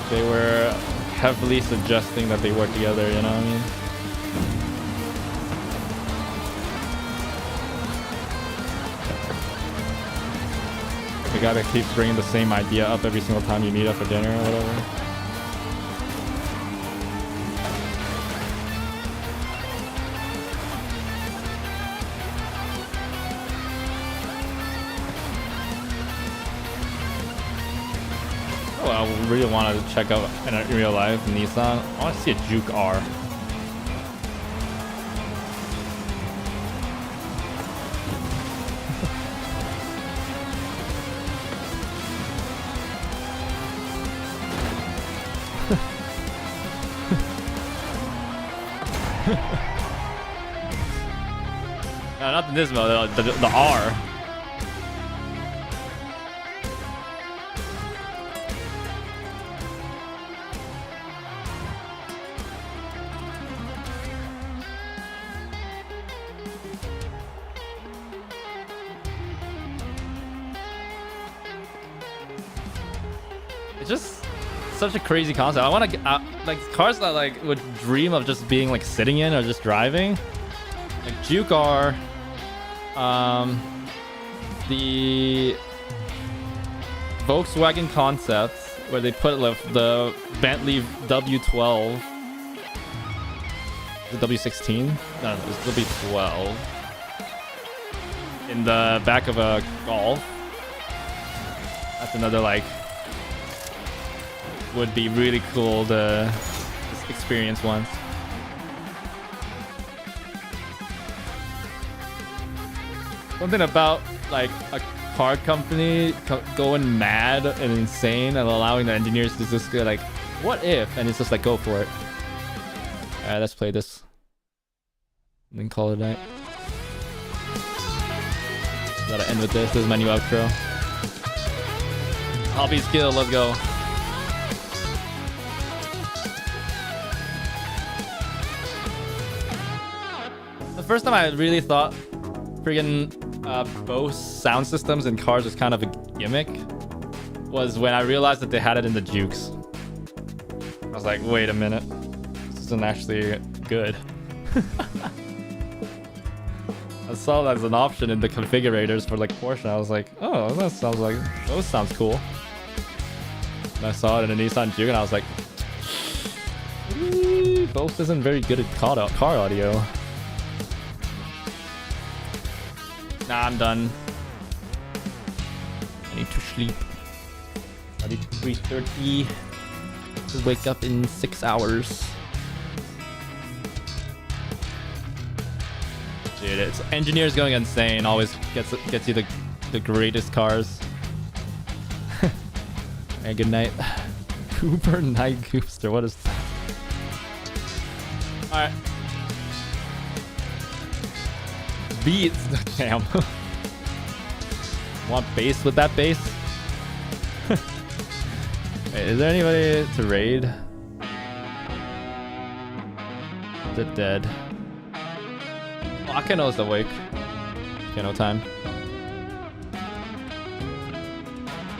They were heavily suggesting that they work together, you know what I mean? The guy that keeps bringing the same idea up every single time you meet up for dinner or whatever. really want to check out in real life Nissan, I want to see a Juke R. No, not the Nismo, the R. It's just such a crazy concept. I want to like cars that like would dream of just being like sitting in or just driving. Like Juke R, the Volkswagen concept where they put like the Bentley W12, the W16, no, it's W12 in the back of a Golf. That's another like would be really cool to just experience once. Something about like a car company going mad and insane and allowing the engineers to just go like, what if? And it's just like, go for it. Alright, let's play this. And then call it a night. Gotta end with this. This is my new outro. Hobby skill, let's go. The first time I really thought friggin' Bose sound systems in cars was kind of a gimmick was when I realized that they had it in the Jukes. I was like, wait a minute, this isn't actually good. I saw that as an option in the configurators for like Porsche. I was like, oh, that sounds like Bose sounds cool. And I saw it in a Nissan Juke and I was like, Bose isn't very good at car audio. Nah, I'm done. I need to sleep. I need 3:30 to wake up in 6 hours. Dude, it's engineers going insane. Always gets you the greatest cars. Hey, good night. Cooper Night Coopster. What is that? All right. Beats. Damn. Want bass with that bass? Wait, is there anybody to raid? Is it dead? Oh, Akeno's awake. Akeno time.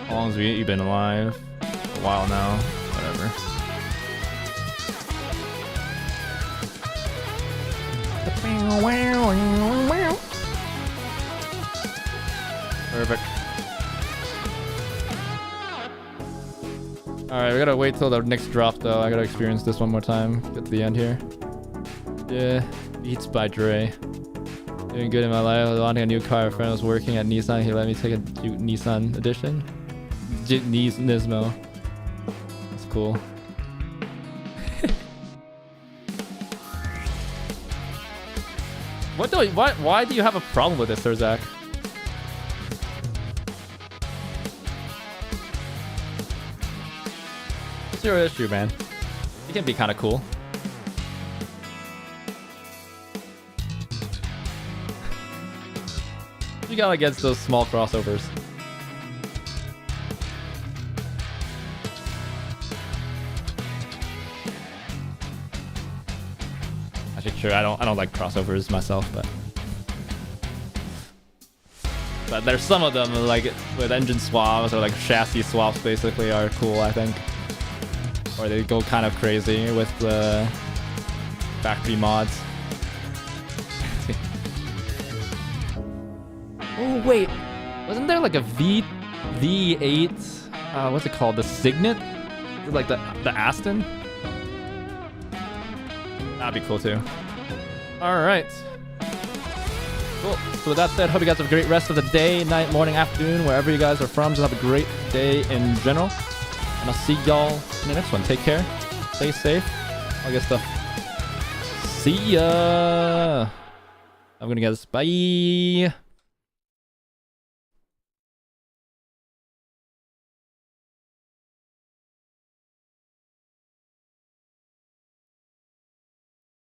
How long has you been alive? A while now. Whatever. Perfect. Alright, we gotta wait till the next drop though. I gotta experience this one more time. Get to the end here. Yeah, Beats by Dre. Doing good in my life. I was wanting a new car. A friend was working at Nissan. He let me take a Nissan edition. Nismo. That's cool. Why do you have a problem with this, Sir Zach? What's your issue, man? It can be kind of cool. You got against those small crossovers. Actually, true. I don't like crossovers myself, but there's some of them like with engine swaps or like chassis swaps basically are cool, I think. Or they go kind of crazy with the factory mods. Oh wait, wasn't there like a V8? What's it called? The Signet? Like the Aston? That'd be cool too. All right. Cool. So with that said, hope you guys have a great rest of the day, night, morning, afternoon, wherever you guys are from. Just have a great day in general. And I'll see y'all in the next one. Take care. Stay safe. All good stuff. See ya. I'm gonna guess. Bye.